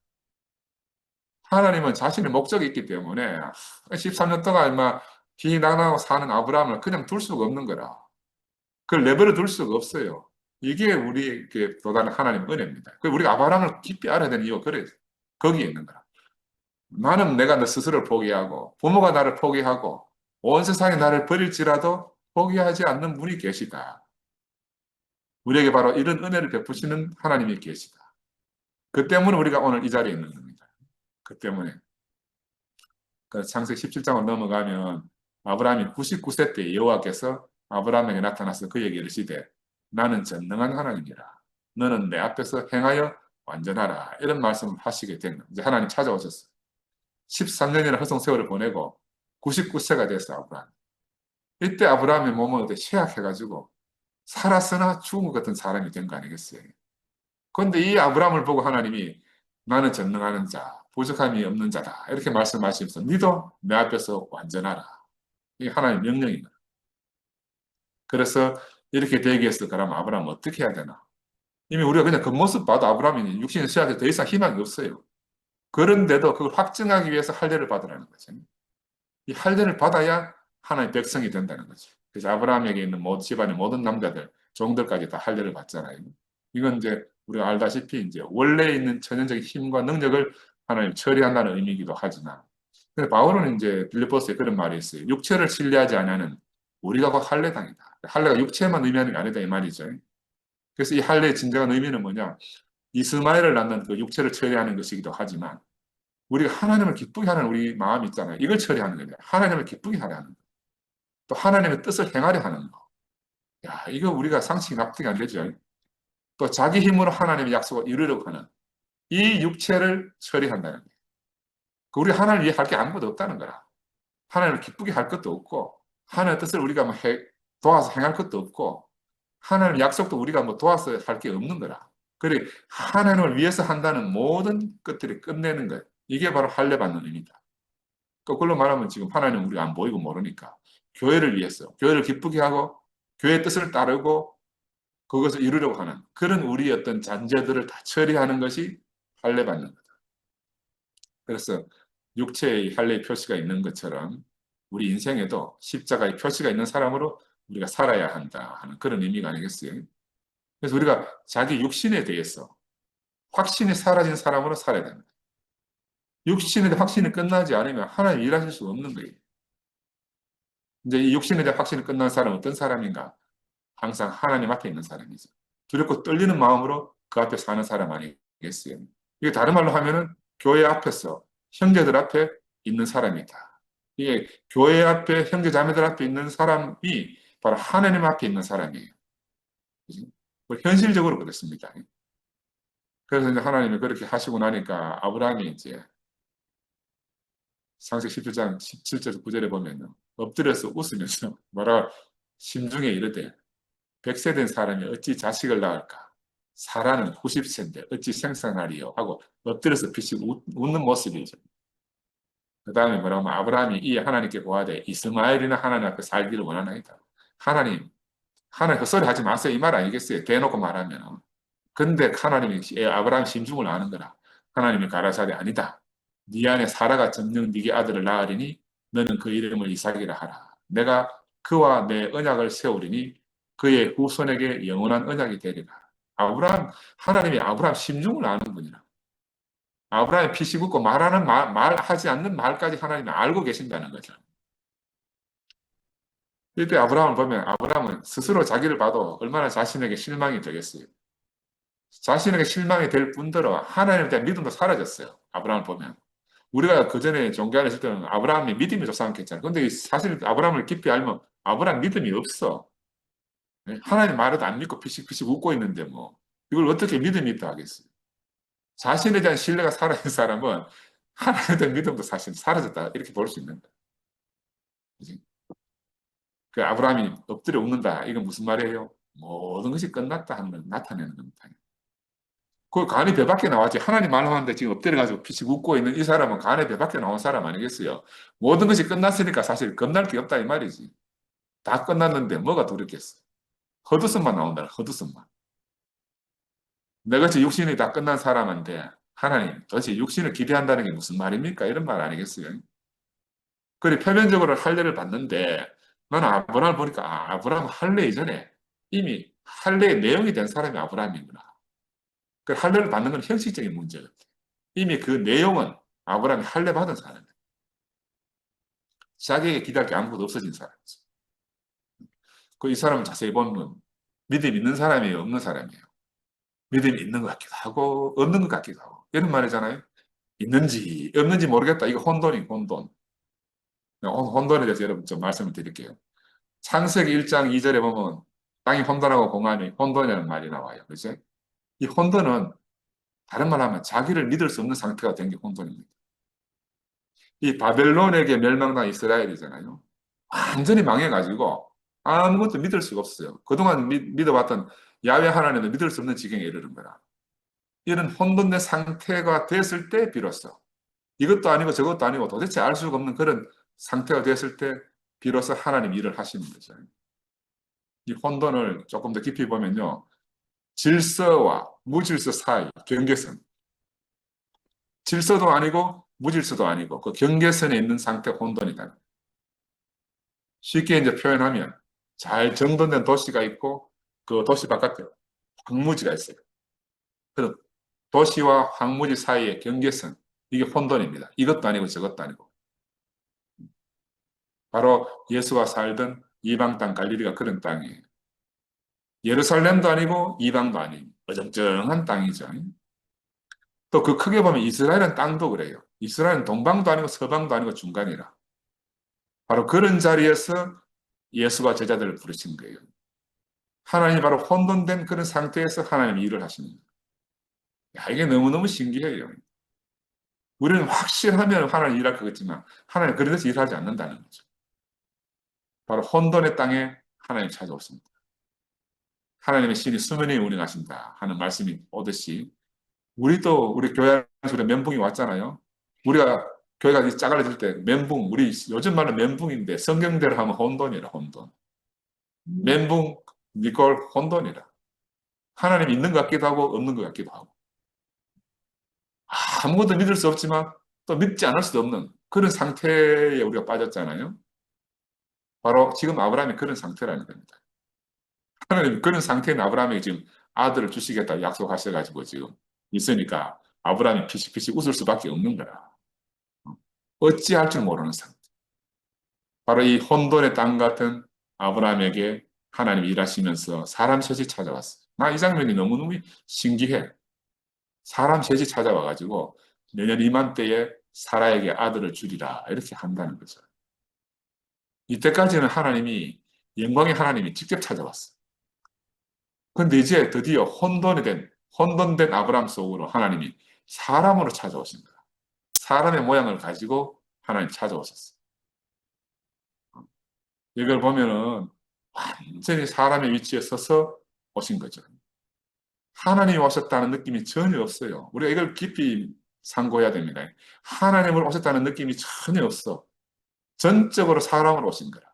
하나님은 자신의 목적이 있기 때문에 13년 동안 막 비낭랑하고 사는 아브라함을 그냥 둘 수가 없는 거라. 그걸 내버려 둘 수가 없어요. 이게 우리에게 도달한 하나님의 은혜입니다. 우리가 아브라함을 깊이 알아야 되는 이유가 그래 거기에 있는 거라. 나는 내가 내 스스로를 포기하고 부모가 나를 포기하고 온 세상이 나를 버릴지라도 포기하지 않는 분이 계시다. 우리에게 바로 이런 은혜를 베푸시는 하나님이 계시다. 그 때문에 우리가 오늘 이 자리에 있는 겁니다. 그 때문에 그 창세기 17장으로 넘어가면 아브라함이 99세 때 여호와께서 아브라함에게 나타나서 그에게 이르시되 나는 전능한 하나님이라. 너는 내 앞에서 행하여 완전하라. 이런 말씀을 하시게 된 거예요. 이제 하나님 찾아오셨어요. 13년이나 허송 세월을 보내고 99세가 됐어 아브라함. 이때 아브라함의 몸은 어때 쇠약해가지고 살았으나 죽은 것 같은 사람이 된 거 아니겠어요? 그런데 이 아브라함을 보고 하나님이 나는 전능하는 자, 부족함이 없는 자다. 이렇게 말씀하시면서 니도 내 앞에서 완전하라. 이게 하나님의 명령입니다. 그래서 이렇게 되기 위해서 그러면 아브라함은 어떻게 해야 되나? 이미 우리가 그냥 겉모습 봐도 아브라함이 육신의 쇠약에 더 이상 희망이 없어요. 그런데도 그걸 확증하기 위해서 할례를 받으라는 거죠. 이 할례를 받아야 하나님의 백성이 된다는 거죠. 그래서 아브라함에게 있는 모든 집안의 모든 남자들, 종들까지 다 할례를 받잖아요. 이건 이제 우리가 알다시피 이제 원래 있는 천연적인 힘과 능력을 하나님 처리한다는 의미이기도 하지만, 근데 바울은 이제 빌립보스에 그런 말이 있어요. 육체를 신뢰하지 않으면 우리가 곧 할례당이다. 할례가 육체만 의미하는 게 아니다 이 말이죠. 그래서 이 할례의 진정한 의미는 뭐냐? 이스마엘을 낳는 그 육체를 처리하는 것이기도 하지만 우리가 하나님을 기쁘게 하는 우리 마음이 있잖아요. 이걸 처리하는 거예요. 하나님을 기쁘게 하려 하는 거. 또 하나님의 뜻을 행하려 하는 거. 야, 이거 우리가 상식이 납득이 안 되죠. 또 자기 힘으로 하나님의 약속을 이루려고 하는 이 육체를 처리한다는 거예요. 우리 하나님을 위해 할 게 아무것도 없다는 거라. 하나님을 기쁘게 할 것도 없고 하나님의 뜻을 우리가 뭐 도와서 행할 것도 없고 하나님의 약속도 우리가 뭐 도와서 할 게 없는 거라. 그래 하나님을 위해서 한다는 모든 것들이 끝내는 거예요. 이게 바로 할례 받는 의미다. 거꾸로 말하면 지금 하나님 우리가 안 보이고 모르니까 교회를 위해서 교회를 기쁘게 하고 교회의 뜻을 따르고 그것을 이루려고 하는 그런 우리 어떤 잔재들을 다 처리하는 것이 할례 받는 거다. 그래서 육체의 할례의 표시가 있는 것처럼 우리 인생에도 십자가의 표시가 있는 사람으로 우리가 살아야 한다 하는 그런 의미가 아니겠어요? 그래서 우리가 자기 육신에 대해서 확신이 사라진 사람으로 살아야 됩니다. 육신에 대한 확신이 끝나지 않으면 하나님 일하실 수 없는 거예요. 이제 이 육신에 대한 확신이 끝난 사람은 어떤 사람인가? 항상 하나님 앞에 있는 사람이죠. 두렵고 떨리는 마음으로 그 앞에 사는 사람 아니겠어요? 이게 다른 말로 하면은 교회 앞에서 형제들 앞에 있는 사람이다. 이게 교회 앞에 형제 자매들 앞에 있는 사람이 바로 하나님 앞에 있는 사람이에요. 현실적으로 그렇습니다. 그래서 이제 하나님이 그렇게 하시고 나니까 아브라함이 이제 창세기 17장 17절 9절에 보면 엎드려서 웃으면서 뭐라 심중에 이르되 100세 된 사람이 어찌 자식을 낳을까? 사라는 90세인데 어찌 생산하리요? 하고 엎드려서 피시고 웃는 모습이죠. 그 다음에 뭐라고 하면 아브라함이 이 하나님께 고하되 이스마엘이나 하나님 앞에 살기를 원하나이다. 하나님 헛소리 하지 마세요. 이 말 아니겠어요? 대놓고 말하면. 근데 하나님이 아브라함 심중을 아는 거라. 하나님이 가라사대 아니다. 네 안에 사라가 정녕 네게 아들을 낳으리니 너는 그 이름을 이삭이라 하라. 내가 그와 내 언약을 세우리니 그의 후손에게 영원한 언약이 되리라. 하나님이 아브라함 심중을 아는 분이라. 아브라함이 피시 굽고 말하지 않는 말까지 하나님이 알고 계신다는 거죠. 이때 아브라함을 보면 아브라함은 스스로 자기를 봐도 얼마나 자신에게 실망이 되겠어요. 자신에게 실망이 될 뿐더러 하나님에 대한 믿음도 사라졌어요. 아브라함을 보면. 우리가 그전에 종교안에 있을 때는 아브라함이 믿음이 좋다 생각했잖아요. 근데 사실 아브라함을 깊이 알면 아브라함 믿음이 없어. 하나님 말해도 안 믿고 피식피식 웃고 있는데 뭐 이걸 어떻게 믿음이 있다 하겠어요. 자신에 대한 신뢰가 살아있는 사람은 하나님에 대한 믿음도 사실 사라졌다 이렇게 볼 수 있는 거예요. 그지? 그 아브라함이 엎드려 웃는다. 이건 무슨 말이에요? 모든 것이 끝났다 하는 걸 나타내는 겁니다. 그 간이 배 밖에 나왔지. 하나님 말하는데 지금 엎드려가지고 피식 웃고 있는 이 사람은 간에 배 밖에 나온 사람 아니겠어요? 모든 것이 끝났으니까 사실 겁날 게 없다 이 말이지. 다 끝났는데 뭐가 두렵겠어? 헛웃음만 나온다. 헛웃음만. 내같이 육신이 다 끝난 사람한테 하나님 도대체 육신을 기대한다는 게 무슨 말입니까? 이런 말 아니겠어요? 그리 표면적으로 할례를 받는데 나는 아브라함을 보니까 아브라함 할례 이전에 이미 할례의 내용이 된 사람이 아브라함이구나. 그 할례를 받는 건 형식적인 문제예요. 이미 그 내용은 아브라함이 할례 받은 사람이에요. 자기에게 기대할 게 아무것도 없어진 사람이죠. 그 이 사람을 자세히 보면 믿음 있는 사람이에요, 없는 사람이에요. 믿음이 있는 것 같기도 하고 없는 것 같기도 하고 이런 말이잖아요. 있는지 없는지 모르겠다. 이거 혼돈이 혼돈. 혼돈에 대해서 여러분 좀 말씀을 드릴게요. 창세기 1장 2절에 보면 땅이 혼돈하고 공함이 혼돈이라는 말이 나와요. 그죠? 이 혼돈은 다른 말 하면 자기를 믿을 수 없는 상태가 된 게 혼돈입니다. 이 바벨론에게 멸망당한 이스라엘이잖아요. 완전히 망해가지고 아무것도 믿을 수가 없어요. 그동안 믿어왔던 야훼 하나님을 믿을 수 없는 지경에 이르는 거라. 이런 혼돈된 상태가 됐을 때 비로소 이것도 아니고 저것도 아니고 도대체 알 수가 없는 그런 상태가 됐을 때 비로소 하나님 일을 하시는 거죠. 이 혼돈을 조금 더 깊이 보면요. 질서와 무질서 사이, 경계선. 질서도 아니고 무질서도 아니고 그 경계선에 있는 상태가 혼돈이다. 쉽게 이제 표현하면 잘 정돈된 도시가 있고 그 도시 바깥에 황무지가 있어요. 그 도시와 황무지 사이의 경계선, 이게 혼돈입니다. 이것도 아니고 저것도 아니고. 바로 예수가 살던 이방 땅 갈릴리가 그런 땅이에요. 예루살렘도 아니고 이방도 아닌 어정쩡한 땅이죠. 또 그 크게 보면 이스라엘은 땅도 그래요. 이스라엘은 동방도 아니고 서방도 아니고 중간이라. 바로 그런 자리에서 예수가 제자들을 부르신 거예요. 하나님이 바로 혼돈된 그런 상태에서 하나님이 일을 하시는 거예요. 야, 이게 너무너무 신기해요. 우리는 확실하면 하나님 일할 것 같지만 하나님 그런 데서 일하지 않는다는 거죠. 바로 혼돈의 땅에 하나님 찾아오십니다. 하나님의 신이 수면에 운행하신다 하는 말씀이 오듯이 우리도 우리 교회 안에 멘붕이 왔잖아요. 우리가 교회가 짜갈려질 때 멘붕, 우리 요즘 말은 멘붕인데 성경대로 하면 혼돈이라 혼돈. 멘붕, 니꼴 혼돈이라. 하나님 있는 것 같기도 하고 없는 것 같기도 하고. 아무것도 믿을 수 없지만 또 믿지 않을 수도 없는 그런 상태에 우리가 빠졌잖아요. 바로 지금 아브라함이 그런 상태라는 겁니다. 하나님 그런 상태인 아브라함에게 지금 아들을 주시겠다 약속하셔가지고 지금 있으니까 아브라함이 피식피식 웃을 수밖에 없는 거라. 어찌할 줄 모르는 상태. 바로 이 혼돈의 땅 같은 아브라함에게 하나님이 일하시면서 사람 셋이 찾아왔어요. 나 이 장면이 너무너무 신기해. 사람 셋이 찾아와가지고 내년 이맘때에 사라에게 아들을 주리라 이렇게 한다는 거죠. 이때까지는 하나님이 영광의 하나님이 직접 찾아왔어요. 그런데 이제 드디어 혼돈된 아브라함 속으로 하나님이 사람으로 찾아오신 거야. 사람의 모양을 가지고 하나님 찾아오셨어요. 이걸 보면은 완전히 사람의 위치에 서서 오신 거죠. 하나님이 오셨다는 느낌이 전혀 없어요. 우리가 이걸 깊이 상고해야 됩니다. 하나님을 오셨다는 느낌이 전혀 없어. 전적으로 사람으로 오신 거라.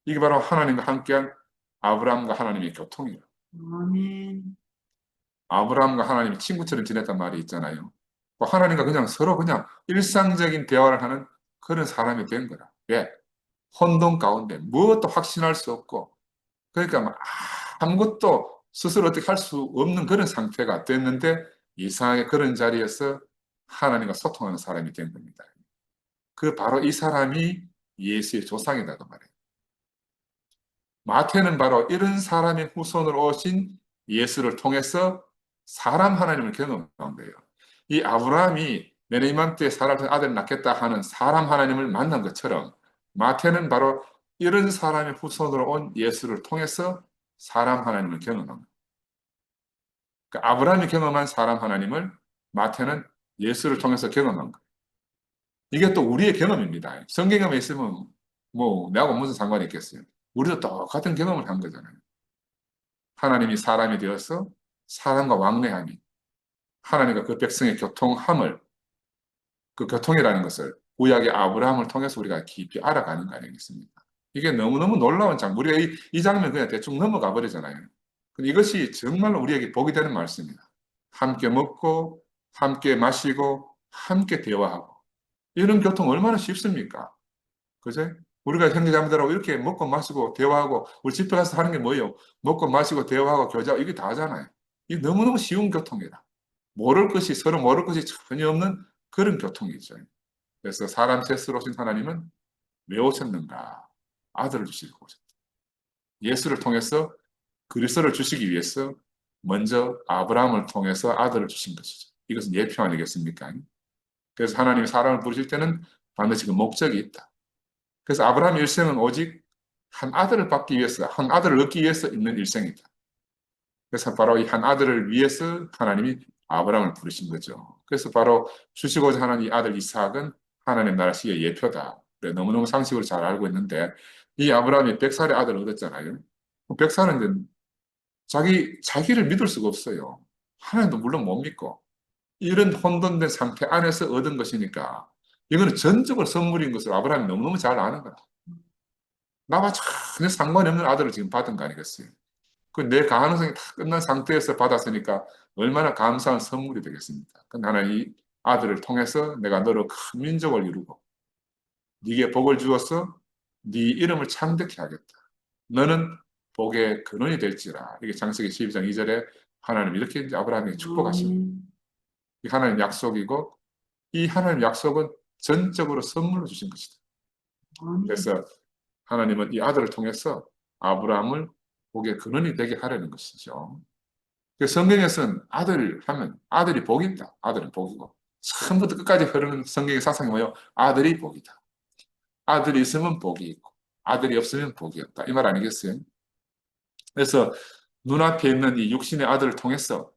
이게 바로 하나님과 함께한 아브라함과 하나님의 교통이라. 아멘. 아브라함과 하나님이 친구처럼 지냈단 말이 있잖아요. 하나님과 그냥 서로 그냥 일상적인 대화를 하는 그런 사람이 된 거라. 왜? 혼돈 가운데 무엇도 확신할 수 없고 그러니까 막 아무것도 스스로 어떻게 할 수 없는 그런 상태가 됐는데 이상하게 그런 자리에서 하나님과 소통하는 사람이 된 겁니다. 그 바로 이 사람이 예수의 조상이라고 말해요. 마태는 바로 이런 사람의 후손으로 오신 예수를 통해서 사람 하나님을 경험한 거예요. 이 아브라함이 내내 이맘때 사라를 아들을 낳겠다 하는 사람 하나님을 만난 것처럼 마태는 바로 이런 사람의 후손으로 온 예수를 통해서 사람 하나님을 경험한 거예요. 그러니까 아브라함이 경험한 사람 하나님을 마태는 예수를 통해서 경험한 거예요. 이게 또 우리의 경험입니다. 성경에만 있으면 뭐 내하고 무슨 상관이 있겠어요. 우리도 똑같은 경험을 한 거잖아요. 하나님이 사람이 되어서 사람과 왕래하니 하나님과 그 백성의 교통함을 그 교통이라는 것을 구약의 아브라함을 통해서 우리가 깊이 알아가는 거 아니겠습니까? 이게 너무너무 놀라운 장면. 우리가 이 장면 그냥 대충 넘어가 버리잖아요. 근데 이것이 정말로 우리에게 복이 되는 말씀입니다. 함께 먹고, 함께 마시고, 함께 대화하고. 이런 교통 얼마나 쉽습니까? 그제? 우리가 형제자매들하고 이렇게 먹고 마시고 대화하고, 우리 집에 가서 하는 게 뭐예요? 먹고 마시고 대화하고 교제하고 이게 다잖아요. 이게 너무너무 쉬운 교통이다. 모를 것이, 서로 모를 것이 전혀 없는 그런 교통이죠. 그래서 사람 셋으로 오신 하나님은 왜 오셨는가? 아들을 주시고 오셨다. 예수를 통해서 그리스도를 주시기 위해서 먼저 아브라함을 통해서 아들을 주신 것이죠. 이것은 예표 아니겠습니까? 그래서 하나님이 사람을 부르실 때는 반드시 그 목적이 있다. 그래서 아브라함 일생은 오직 한 아들을 받기 위해서, 한 아들을 얻기 위해서 있는 일생이다. 그래서 바로 이 한 아들을 위해서 하나님이 아브라함을 부르신 거죠. 그래서 바로 주시고자 하는 이 아들 이삭은 하나님 나라시의 예표다. 그래, 너무너무 상식으로 잘 알고 있는데 이 아브라함이 100살의 아들을 얻었잖아요. 100살은 자기를 믿을 수가 없어요. 하나님도 물론 못 믿고 이런 혼돈된 상태 안에서 얻은 것이니까 이거는 전적으로 선물인 것을 아브라함이 너무너무 잘 아는 거다. 나와 전혀 상관이 없는 아들을 지금 받은 거 아니겠어요? 그 내 가능성이 다 끝난 상태에서 받았으니까 얼마나 감사한 선물이 되겠습니까? 근데 하나님 이 아들을 통해서 내가 너로 큰 민족을 이루고 네게 복을 주어서 네 이름을 창대케 하겠다. 너는 복의 근원이 될지라. 이게 창세기 12장 2절에 하나님 이렇게 이제 아브라함에게 축복하십니다. 이 하나님 약속이고 이 하나님 약속은 전적으로 선물로 주신 것이다. 그래서 하나님은 이 아들을 통해서 아브라함을 복의 근원이 되게 하려는 것이죠. 성경에서는 아들 하면 아들이 복이다. 아들은 복이고 처음부터 끝까지 흐르는 성경의 사상이 뭐예요? 아들이 복이다. 아들이 있으면 복이 있고 아들이 없으면 복이 없다. 이 말 아니겠어요? 그래서 눈앞에 있는 이 육신의 아들을 통해서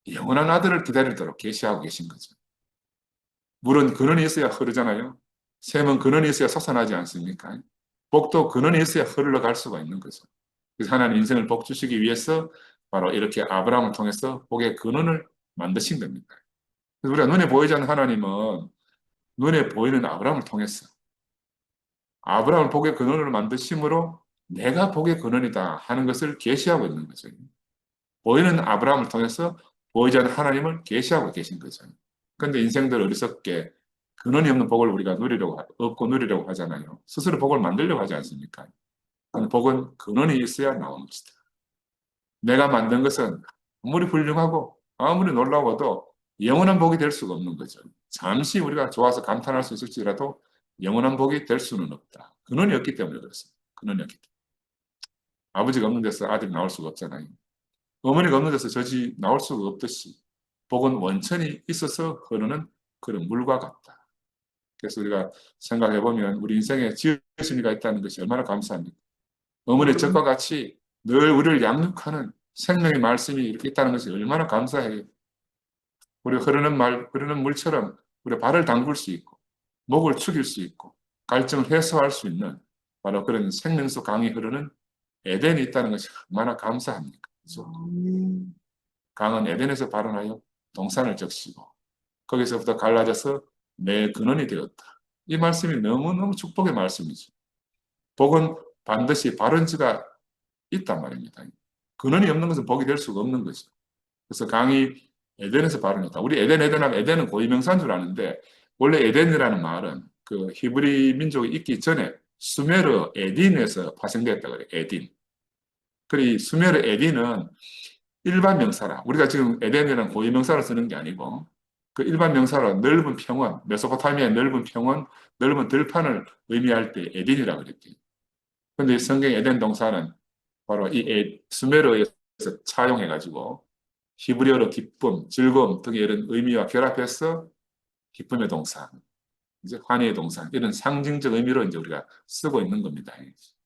영원한 아들을 기다리도록 계시하고 계신 거죠. 물은 근원이 있어야 흐르잖아요. 샘은 근원이 있어야 솟아나지 않습니까? 복도 근원이 있어야 흘러갈 수가 있는 거죠. 그래서 하나님 인생을 복 주시기 위해서 바로 이렇게 아브라함을 통해서 복의 근원을 만드신 겁니다. 그래서 우리가 눈에 보이지 않는 하나님은 눈에 보이는 아브라함을 통해서 아브라함을 복의 근원으로 만드심으로 내가 복의 근원이다 하는 것을 계시하고 있는 거죠. 보이는 아브라함을 통해서 보이지 않는 하나님을 계시하고 계신 거죠. 그런데 인생들 어리석게 근원이 없는 복을 우리가 얻고 누리려고 하잖아요. 스스로 복을 만들려고 하지 않습니까? 근데 복은 근원이 있어야 나오는 것이다. 내가 만든 것은 아무리 훌륭하고 아무리 놀라워도 영원한 복이 될 수가 없는 거죠. 잠시 우리가 좋아서 감탄할 수 있을지라도 영원한 복이 될 수는 없다. 근원이 없기 때문에 그렇습니다. 근원이 없기 때문에. 아버지가 없는 데서 아들이 나올 수가 없잖아요. 어머니가 없는 데서 젖이 나올 수가 없듯이 복은 원천이 있어서 흐르는 그런 물과 같다. 그래서 우리가 생각해 보면 우리 인생에 지으심이가 있다는 것이 얼마나 감사합니까? 어머니의 젖과 같이 늘 우리를 양육하는 생명의 말씀이 이렇게 있다는 것이 얼마나 감사해요. 우리 흐르는 물처럼 우리 발을 담글 수 있고, 목을 축일 수 있고, 갈증을 해소할 수 있는 바로 그런 생명수 강이 흐르는 에덴이 있다는 것이 얼마나 감사합니까? 그렇죠? 강은 에덴에서 발원하여 동산을 적시고, 거기서부터 갈라져서 내 근원이 되었다. 이 말씀이 너무너무 축복의 말씀이죠. 복은 반드시 발원지가 있단 말입니다. 근원이 없는 것은 복이 될 수가 없는 거죠. 그래서 강이 에덴에서 발원했다. 우리 에덴 하면 에덴은 고유명사인 줄 아는데 원래 에덴이라는 말은 그 히브리 민족이 있기 전에 수메르 에딘에서 파생되었다 그래요. 에딘. 그리고 수메르 에딘은 일반 명사라. 우리가 지금 에덴이라는 고유명사를 쓰는 게 아니고 그 일반 명사로 넓은 평원, 메소포타미아의 넓은 평원, 넓은 들판을 의미할 때 에딘이라고 그랬대요. 그런데 성경 에덴 동사는 바로 이 수메르에서 차용해가지고 히브리어로 기쁨, 즐거움 등의 이런 의미와 결합해서 기쁨의 동사, 이제 환희의 동사 이런 상징적 의미로 이제 우리가 쓰고 있는 겁니다.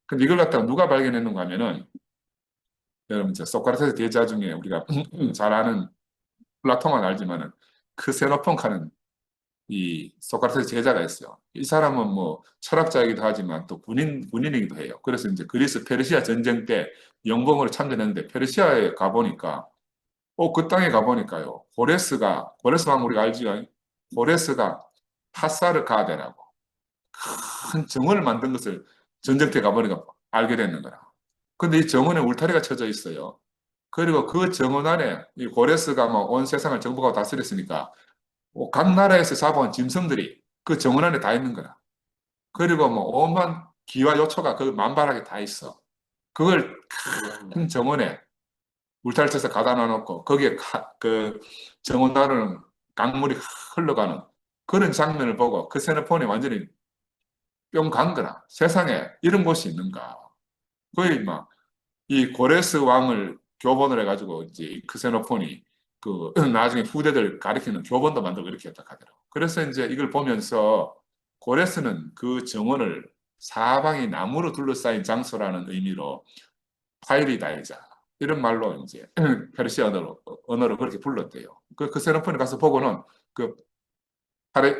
근데 이걸 갖다가 누가 발견했는가 하면은 여러분 저 소크라테스 대자 중에 우리가 잘 아는 플라톤은 알지만은 크세노폰카는 이 소크라테스 제자가 있어요. 이 사람은 뭐 철학자이기도 하지만 또 군인이기도 해요. 그래서 이제 그리스 페르시아 전쟁 때 영봉으로 참전했는데 페르시아에 가보니까 그 땅에 가보니까요. 고레스 왕 우리가 알지요? 고레스가 파사르 가데라고 큰 정원을 만든 것을 전쟁 때 가보니까 알게 되는 거라. 근데 이 정원에 울타리가 쳐져 있어요. 그리고 그 정원 안에 이 고레스가 뭐 온 세상을 정복하고 다스렸으니까 각 나라에서 잡아온 짐승들이 그 정원 안에 다 있는 거라. 그리고 뭐 오만 기와 요초가 그 만발하게 다 있어. 그걸 큰 정원에 울타리 쳐서 가다 놔놓고 거기에 그 정원 나르는 강물이 흘러가는 그런 장면을 보고 그 세너폰이 완전히 뿅 간 거라. 세상에 이런 곳이 있는가. 거의 막 이 고레스 왕을 교본을 해가지고 이제 크세노폰이 그 나중에 후대들 가리키는 교본도 만들고 이렇게 했다 하더라고. 그래서 이제 이걸 보면서 고레스는 그 정원을 사방이 나무로 둘러싸인 장소라는 의미로 파이리다이자 이런 말로 이제 페르시아 언어로 그렇게 불렀대요. 그 크세노폰이 가서 보고는 그 파레,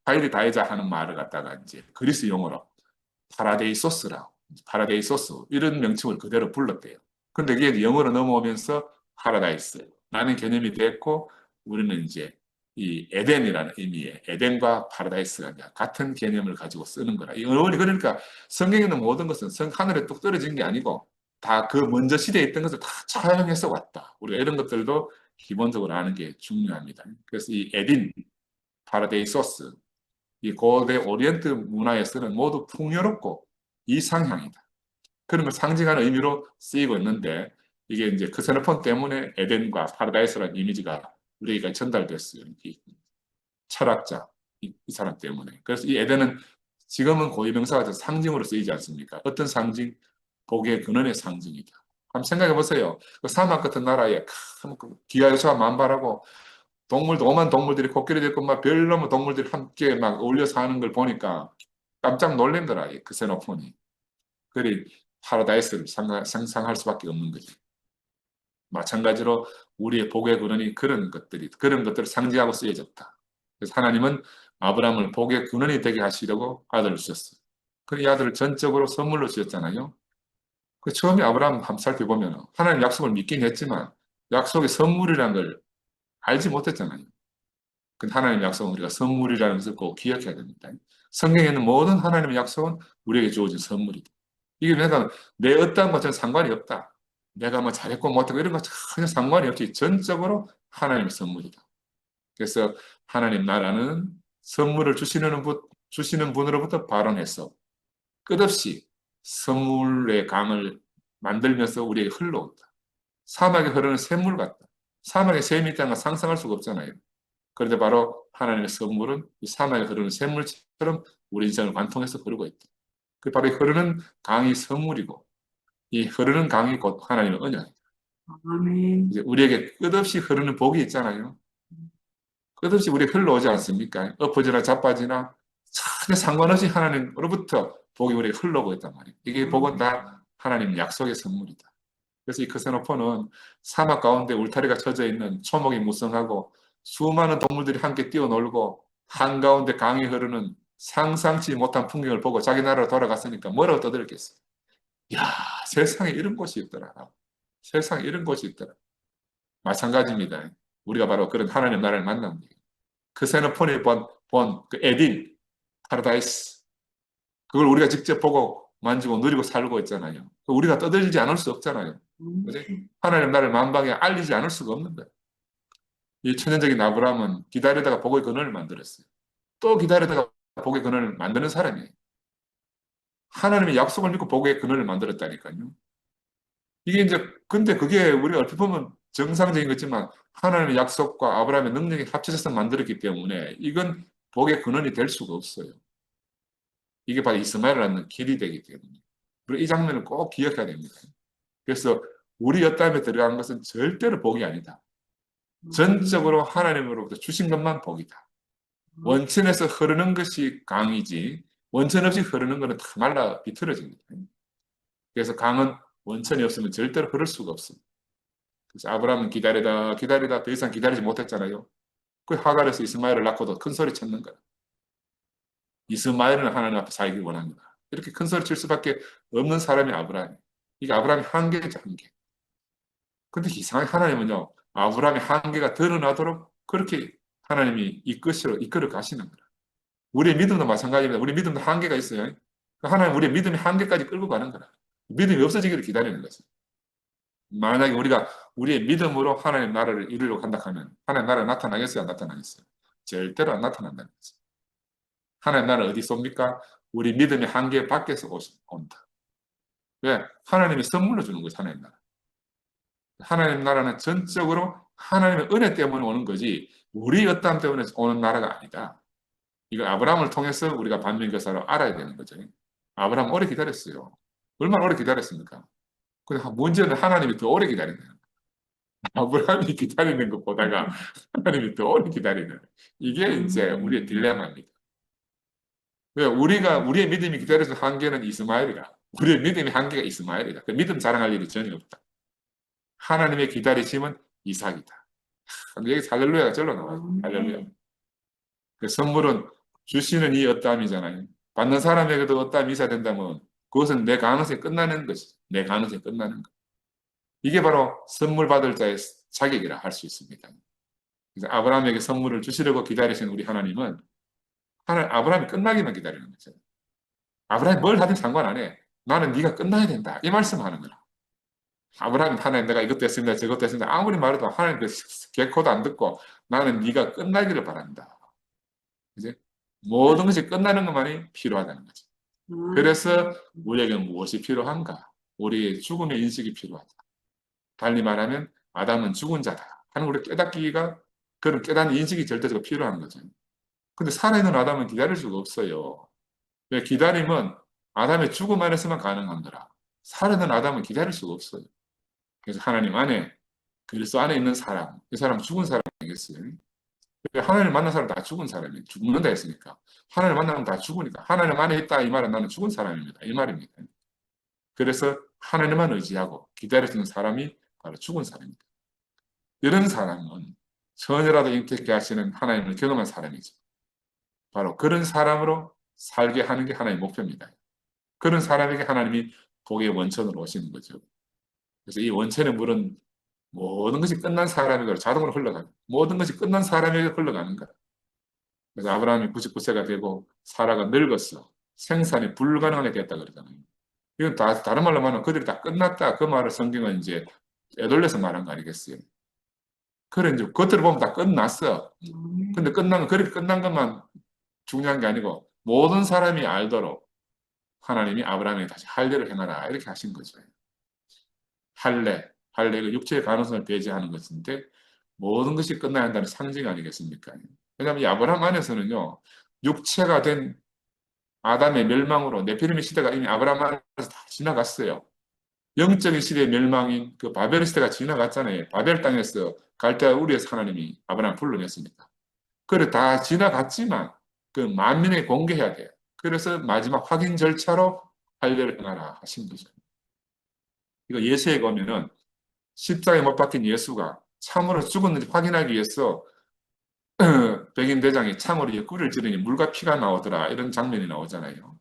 파이리다이자 하는 말을 갖다가 이제 그리스 용어로 파라데이소스라고 파라데이소스 이런 명칭을 그대로 불렀대요. 근데 이게 영어로 넘어오면서 파라다이스 라는 개념이 됐고 우리는 이제 이 에덴이라는 의미의 에덴과 파라다이스가 같은 개념을 가지고 쓰는 거라. 이 어원이 그러니까 성경에 있는 모든 것은 하늘에 뚝 떨어진 게 아니고 다 그 먼저 시대에 있던 것을 다 차용해서 왔다. 우리가 이런 것들도 기본적으로 아는 게 중요합니다. 그래서 이 에딘, 파라데이소스 이 고대 오리엔트 문화에서는 모두 풍요롭고 이상향이다. 그런 걸 상징하는 의미로 쓰이고 있는데 이게 이제 크세노폰 때문에 에덴과 파라다이스라는 이미지가 우리에게 전달됐어요. 이 철학자 이 사람 때문에. 그래서 이 에덴은 지금은 고유명사가 상징으로 쓰이지 않습니까? 어떤 상징? 복의 근원의 상징이다. 한번 생각해 보세요. 그 사막 같은 나라에 기아요소가 만발하고 동물도 오만 동물들이 코끼리 됐고 막 별놈의 동물들이 함께 막 어울려 사는 걸 보니까 깜짝 놀랜더라 이 크세노폰이. 그리 파라다이스를 상상할 수밖에 없는 거지. 마찬가지로 우리의 복의 근원이 그런 것들을 상징하고 쓰여졌다. 그래서 하나님은 아브라함을 복의 근원이 되게 하시려고 아들을 주셨어요. 그 이 아들을 전적으로 선물로 주셨잖아요. 그 처음에 아브라함 한번 살펴보면 하나님 약속을 믿긴 했지만 약속의 선물이라는 걸 알지 못했잖아요. 그 하나님의 약속은 우리가 선물이라는 것을 꼭 기억해야 됩니다. 성경에 있는 모든 하나님의 약속은 우리에게 주어진 선물이다. 이게 내가 내 어떠한 것과는 상관이 없다. 내가 뭐 잘했고 못했고 이런 거 전혀 상관이 없이 전적으로 하나님의 선물이다. 그래서 하나님 나라는 선물을 주시는 분으로부터 발원해서 끝없이 선물의 강을 만들면서 우리에게 흘러온다. 사막에 흐르는 샘물 같다. 사막에 샘이 있다는 걸 상상할 수가 없잖아요. 그런데 바로 하나님의 선물은 이 사막에 흐르는 샘물처럼 우리 인생을 관통해서 흐르고 있다. 그 바로 이 흐르는 강이 선물이고 이 흐르는 강이 곧 하나님의 언약이다. 아멘. 이제 우리에게 끝없이 흐르는 복이 있잖아요. 끝없이 우리 흘러오지 않습니까? 엎어지나 자빠지나 전혀 상관없이 하나님으로부터 복이 우리에게 흘러오고 있단 말이에요. 이게 복은 다 하나님 약속의 선물이다. 그래서 이 크세노폰은 사막 가운데 울타리가 쳐져 있는 초목이 무성하고 수많은 동물들이 함께 뛰어놀고 한가운데 강이 흐르는 상상치 못한 풍경을 보고 자기 나라로 돌아갔으니까 뭐라고 떠들었겠어요? 야, 세상에 이런 곳이 있더라. 세상에 이런 곳이 있더라. 마찬가지입니다. 우리가 바로 그런 하나님 나라를 만납니다. 크세노폰이 본그 에딘, 파라다이스, 그걸 우리가 직접 보고 만지고 누리고 살고 있잖아요. 우리가 떠들지 않을 수 없잖아요. 그지? 하나님 나를 만방에 알리지 않을 수가 없는 거예요. 이 천연적인 아브라함은 기다리다가 복의 근원을 만들었어요. 또 기다리다가 복의 근원을 만드는 사람이에요. 하나님의 약속을 믿고 복의 근원을 만들었다니까요. 이게 이제 근데 그게 우리가 얼핏 보면 정상적인 거지만 하나님의 약속과 아브라함의 능력이 합쳐져서 만들었기 때문에 이건 복의 근원이 될 수가 없어요. 이게 바로 이스마엘이라는 길이 되기 때문에. 그리고 이 장면을 꼭 기억해야 됩니다. 그래서 우리 엿담에 들어간 것은 절대로 복이 아니다. 전적으로 하나님으로부터 주신 것만 복이다. 원천에서 흐르는 것이 강이지 원천 없이 흐르는 것은 다 말라 비틀어집니다. 그래서 강은 원천이 없으면 절대로 흐를 수가 없습니다. 그래서 아브라함은 기다리다 기다리다 더 이상 기다리지 못했잖아요. 그 하갈에서 이스마엘을 낳고도 큰 소리 쳤는 거야. 이스마엘은 하나님 앞에 살기 원합니다. 이렇게 큰 소리 칠 수밖에 없는 사람이 아브라함이에요. 이게 아브라함의 한계죠, 한계. 근데 이상하게 하나님은요, 아브라함의 한계가 드러나도록 그렇게 하나님이 이끌어 가시는 거예요. 우리의 믿음도 마찬가지입니다. 우리 믿음도 한계가 있어요. 하나님 우리의 믿음의 한계까지 끌고 가는 거라. 믿음이 없어지기를 기다리는 거죠. 만약에 우리가 우리의 믿음으로 하나님 나라를 이루려고 한다 하면 하나님 나라가 나타나겠어요? 안 나타나겠어요? 절대로 안 나타난다는 거죠. 하나님 나라는 어디 쏩니까? 우리 믿음의 한계 밖에서 온다. 왜? 하나님이 선물로 주는 거죠, 하나님 나라. 하나님 나라는 전적으로 하나님의 은혜 때문에 오는 거지 우리 어떠함 때문에 오는 나라가 아니다. 이거 아브라함을 통해서 우리가 반면교사로 알아야 되는 거죠. 아브라함 오래 기다렸어요. 얼마나 오래 기다렸습니까? 근데 문제는 하나님이 더 오래 기다린다. 아브라함이 기다리는 것보다가 하나님이 더 오래 기다리는. 이게 이제 우리의 딜레마입니다. 왜? 우리의 믿음이 기다려서 한계는 이스마엘이라. 우리의 믿음의 한계가 이스마엘이다. 그 믿음 자랑할 일이 전혀 없다. 하나님의 기다리심은 이삭이다. 여기 할렐루야가 절로 나와요. 할렐루야. 그 선물은 주시는 이 어떠함이잖아요. 받는 사람에게도 어떠함이 있어야 된다면 그것은 내 가능성이 끝나는 것이죠. 내 가능성이 끝나는 것. 이게 바로 선물 받을 자의 자격이라 할 수 있습니다. 그래서 아브라함에게 선물을 주시려고 기다리신 우리 하나님은 아브라함이 끝나기만 기다리는 거죠. 아브라함이 뭘 하든 상관 안 해. 나는 네가 끝나야 된다. 이 말씀하는 거라. 아브라함이 하나님 내가 이것도 했습니다. 저것도 했습니다. 아무리 말해도 하나님 그 개코도 안 듣고 나는 네가 끝나기를 바란다. 이제 모든 것이 끝나는 것만이 필요하다는 거죠. 그래서 우리에게 무엇이 필요한가? 우리의 죽음의 인식이 필요하다. 달리 말하면 아담은 죽은 자다 하는 걸 깨닫기가 그런 깨닫는 인식이 절대적으로 필요한 거죠. 근데 살아있는 아담은 기다릴 수가 없어요. 왜? 기다림은 아담의 죽음 안에서만 가능한 거라. 살아있는 아담은 기다릴 수가 없어요. 그래서 하나님 안에 그리스도 안에 있는 사람, 이 사람 죽은 사람이겠어요. 하나님 만난 사람 다 죽은 사람이에요. 죽는다 했으니까. 하나님 만나면 다 죽으니까. 하나님 안에 있다 이 말은 나는 죽은 사람입니다. 이 말입니다. 그래서 하나님만 의지하고 기다려주는 사람이 바로 죽은 사람입니다. 이런 사람은 전혀라도 인격케 하시는 하나님을 경험한 사람이죠. 바로 그런 사람으로 살게 하는 게 하나님의 목표입니다. 그런 사람에게 하나님이 복의 원천으로 오시는 거죠. 그래서 이 원천의 물은 모든 것이 끝난 사람에게 자동으로 흘러가는 모든 것이 끝난 사람에게 흘러가는 거야. 그래서 아브라함이 99세가 되고 사라가 늙었어. 생산이 불가능하게 됐다 그러잖아요. 이건 다른 말로 말하면 그들이 다 끝났다. 그 말을 성경은 이제 애돌려서 말한 거 아니겠어요? 그래, 이제 겉으로 보면 다 끝났어. 근데 그렇게 끝난 것만 중요한 게 아니고 모든 사람이 알도록 하나님이 아브라함에게 다시 할례를 행하라. 이렇게 하신 거죠. 할례가 육체의 가능성을 배제하는 것인데 모든 것이 끝나야 한다는 상징 아니겠습니까? 왜냐하면 이 아브라함 안에서는요, 육체가 된 아담의 멸망으로 네피림의 시대가 이미 아브라함 안에서 다 지나갔어요. 영적인 시대의 멸망인 그 바벨 시대가 지나갔잖아요. 바벨 땅에서 갈대아 우리에서 하나님이 아브라함 불러냈습니다. 그래 다 지나갔지만 그 만민에게 공개해야 돼요. 그래서 마지막 확인 절차로 할례를 행하라 하신 거죠. 이거 예수에 보면은 십자가에 못 박힌 예수가 참으로 죽었는지 확인하기 위해서 백인 대장이 창으로 꿀을 찌르니 물과 피가 나오더라 이런 장면이 나오잖아요.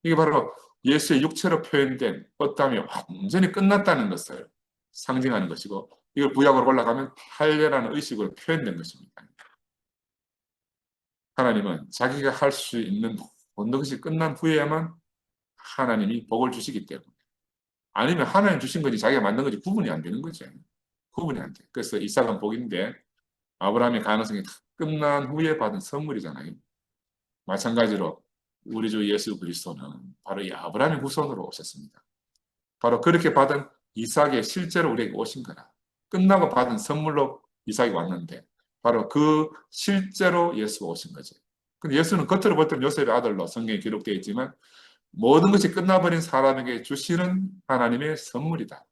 이게 바로 예수의 육체로 표현된 어떠함이 완전히 끝났다는 것을 상징하는 것이고 이걸 구약으로 올라가면 할례라는 의식으로 표현된 것입니다. 하나님은 자기가 할 수 있는 모든 것이 끝난 후에야만 하나님이 복을 주시기 때문에 아니면 하나님 주신 거지 자기가 만든 거지 구분이 안 되는 거죠. 구분이 안 돼. 그래서 이삭은 복인데 아브라함의 가능성이 다 끝난 후에 받은 선물이잖아요. 마찬가지로 우리 주 예수 그리스도는 바로 이 아브라함의 후손으로 오셨습니다. 바로 그렇게 받은 이삭이 실제로 우리에게 오신 거라. 끝나고 받은 선물로 이삭이 왔는데 바로 그 실제로 예수가 오신 거죠. 근데 예수는 겉으로 볼 때는 요셉의 아들로 성경에 기록되어 있지만 모든 것이 끝나버린 사람에게 주시는 하나님의 선물이다.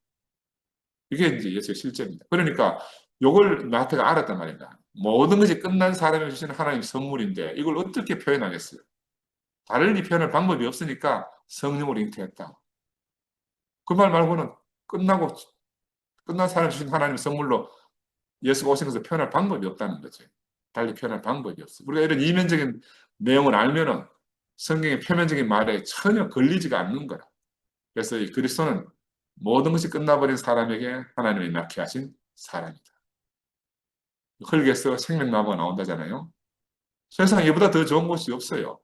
이게 이제 예수의 실제입니다. 그러니까 요걸 마태가 알았단 말입니다. 모든 것이 끝난 사람에게 주시는 하나님의 선물인데 이걸 어떻게 표현하겠어요? 달리 표현할 방법이 없으니까 성령으로 잉태했다. 그 말 말고는 끝난 사람에게 주신 하나님의 선물로 예수가 오신 것을 표현할 방법이 없다는 거죠. 달리 표현할 방법이 없어요. 우리가 이런 이면적인 내용을 알면은 성경의 표면적인 말에 전혀 걸리지가 않는 거라. 그래서 이 그리스도는 모든 것이 끝나버린 사람에게 하나님이 낳게 하신 사람이다. 흙에서 생명나무가 나온다잖아요. 세상에 이보다 더 좋은 곳이 없어요.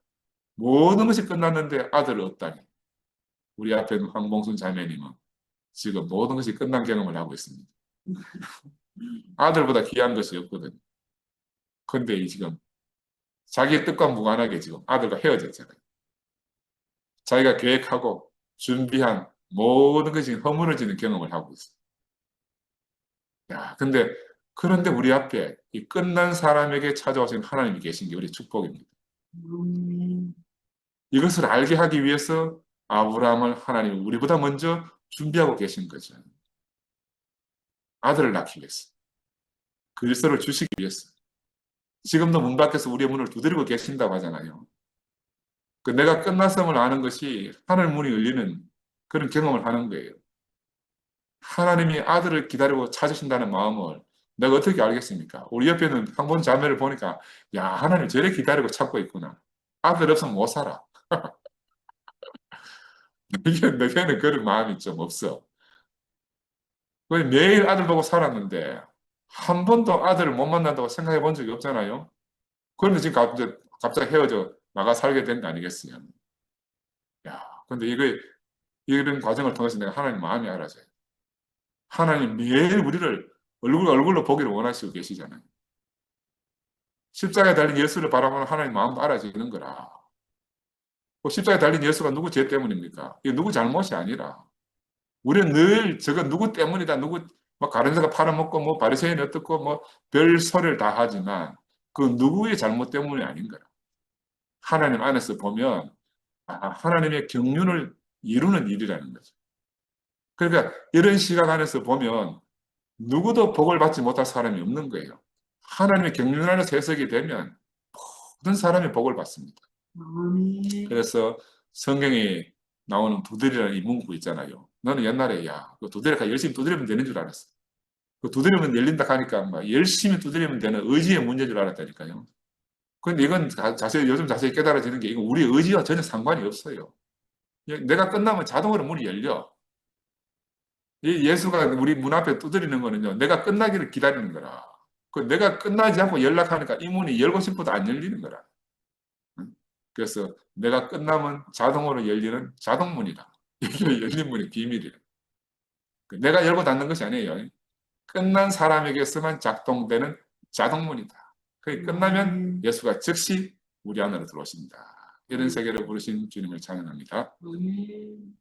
모든 것이 끝났는데 아들을 얻다니. 우리 앞에 있는 황봉순 자매님은 지금 모든 것이 끝난 경험을 하고 있습니다. 아들보다 귀한 것이 없거든요. 근데 지금 자기의 뜻과 무관하게 지금 아들과 헤어졌잖아요. 자기가 계획하고 준비한 모든 것이 허물어지는 경험을 하고 있어요. 야, 그런데 우리 앞에 이 끝난 사람에게 찾아오신 하나님이 계신 게 우리 축복입니다. 아멘. 이것을 알게 하기 위해서 아브라함을 하나님이 우리보다 먼저 준비하고 계신 거죠. 아들을 낳기 위해서. 그리스도를 주시기 위해서. 지금도 문 밖에서 우리의 문을 두드리고 계신다고 하잖아요. 내가 끝났음을 아는 것이 하늘 문이 열리는 그런 경험을 하는 거예요. 하나님이 아들을 기다리고 찾으신다는 마음을 내가 어떻게 알겠습니까? 우리 옆에 있는 한번 자매를 보니까 야, 하나님 저래 기다리고 찾고 있구나. 아들 없으면 못 살아. 내게는 그런 마음이 좀 없어. 거의 매일 아들 보고 살았는데 한 번도 아들을 못 만난다고 생각해 본 적이 없잖아요. 그런데 지금 갑자기 헤어져 나가 살게 된 거 아니겠어요? 야, 근데 이런 과정을 통해서 내가 하나님 마음이 알아져요. 하나님 매일 우리를 얼굴로 보기를 원하시고 계시잖아요. 십자가에 달린 예수를 바라보는 하나님 마음도 알아지는 거라. 십자가에 달린 예수가 누구 죄 때문입니까? 이게 누구 잘못이 아니라 우리는 늘 저거 누구 때문이다. 누구 뭐 가른 자가 팔아먹고 뭐 바리새인이 어떻고 뭐 별 소리를 다 하지만 그 누구의 잘못 때문이 아닌 거라. 하나님 안에서 보면 하나님의 경륜을 이루는 일이라는 거죠. 그러니까 이런 시각 안에서 보면 누구도 복을 받지 못할 사람이 없는 거예요. 하나님의 경륜 안에서 해석이 되면 모든 사람이 복을 받습니다. 아멘. 그래서 성경에 나오는 두드리라는 이 문구 있잖아요. 나는 옛날에 그 열심히 두드리면 되는 줄 알았어. 그 두드리면 열린다 하니까 막 열심히 두드리면 되는 의지의 문제인 줄 알았다니까요. 근데 이건 요즘 자세히 깨달아지는 게 이건 우리 의지와 전혀 상관이 없어요. 내가 끝나면 자동으로 문이 열려. 이 예수가 우리 문 앞에 두드리는 거는요, 내가 끝나기를 기다리는 거라. 내가 끝나지 않고 연락하니까 이 문이 열고 싶어도 안 열리는 거라. 응? 그래서 내가 끝나면 자동으로 열리는 자동문이다. 이게 열린 문의 비밀이에요. 내가 열고 닫는 것이 아니에요. 끝난 사람에게서만 작동되는 자동문이다. 끝나면 예수가 즉시 우리 안으로 들어오신다. 이런 세계를 부르신 주님을 찬양합니다. 아멘.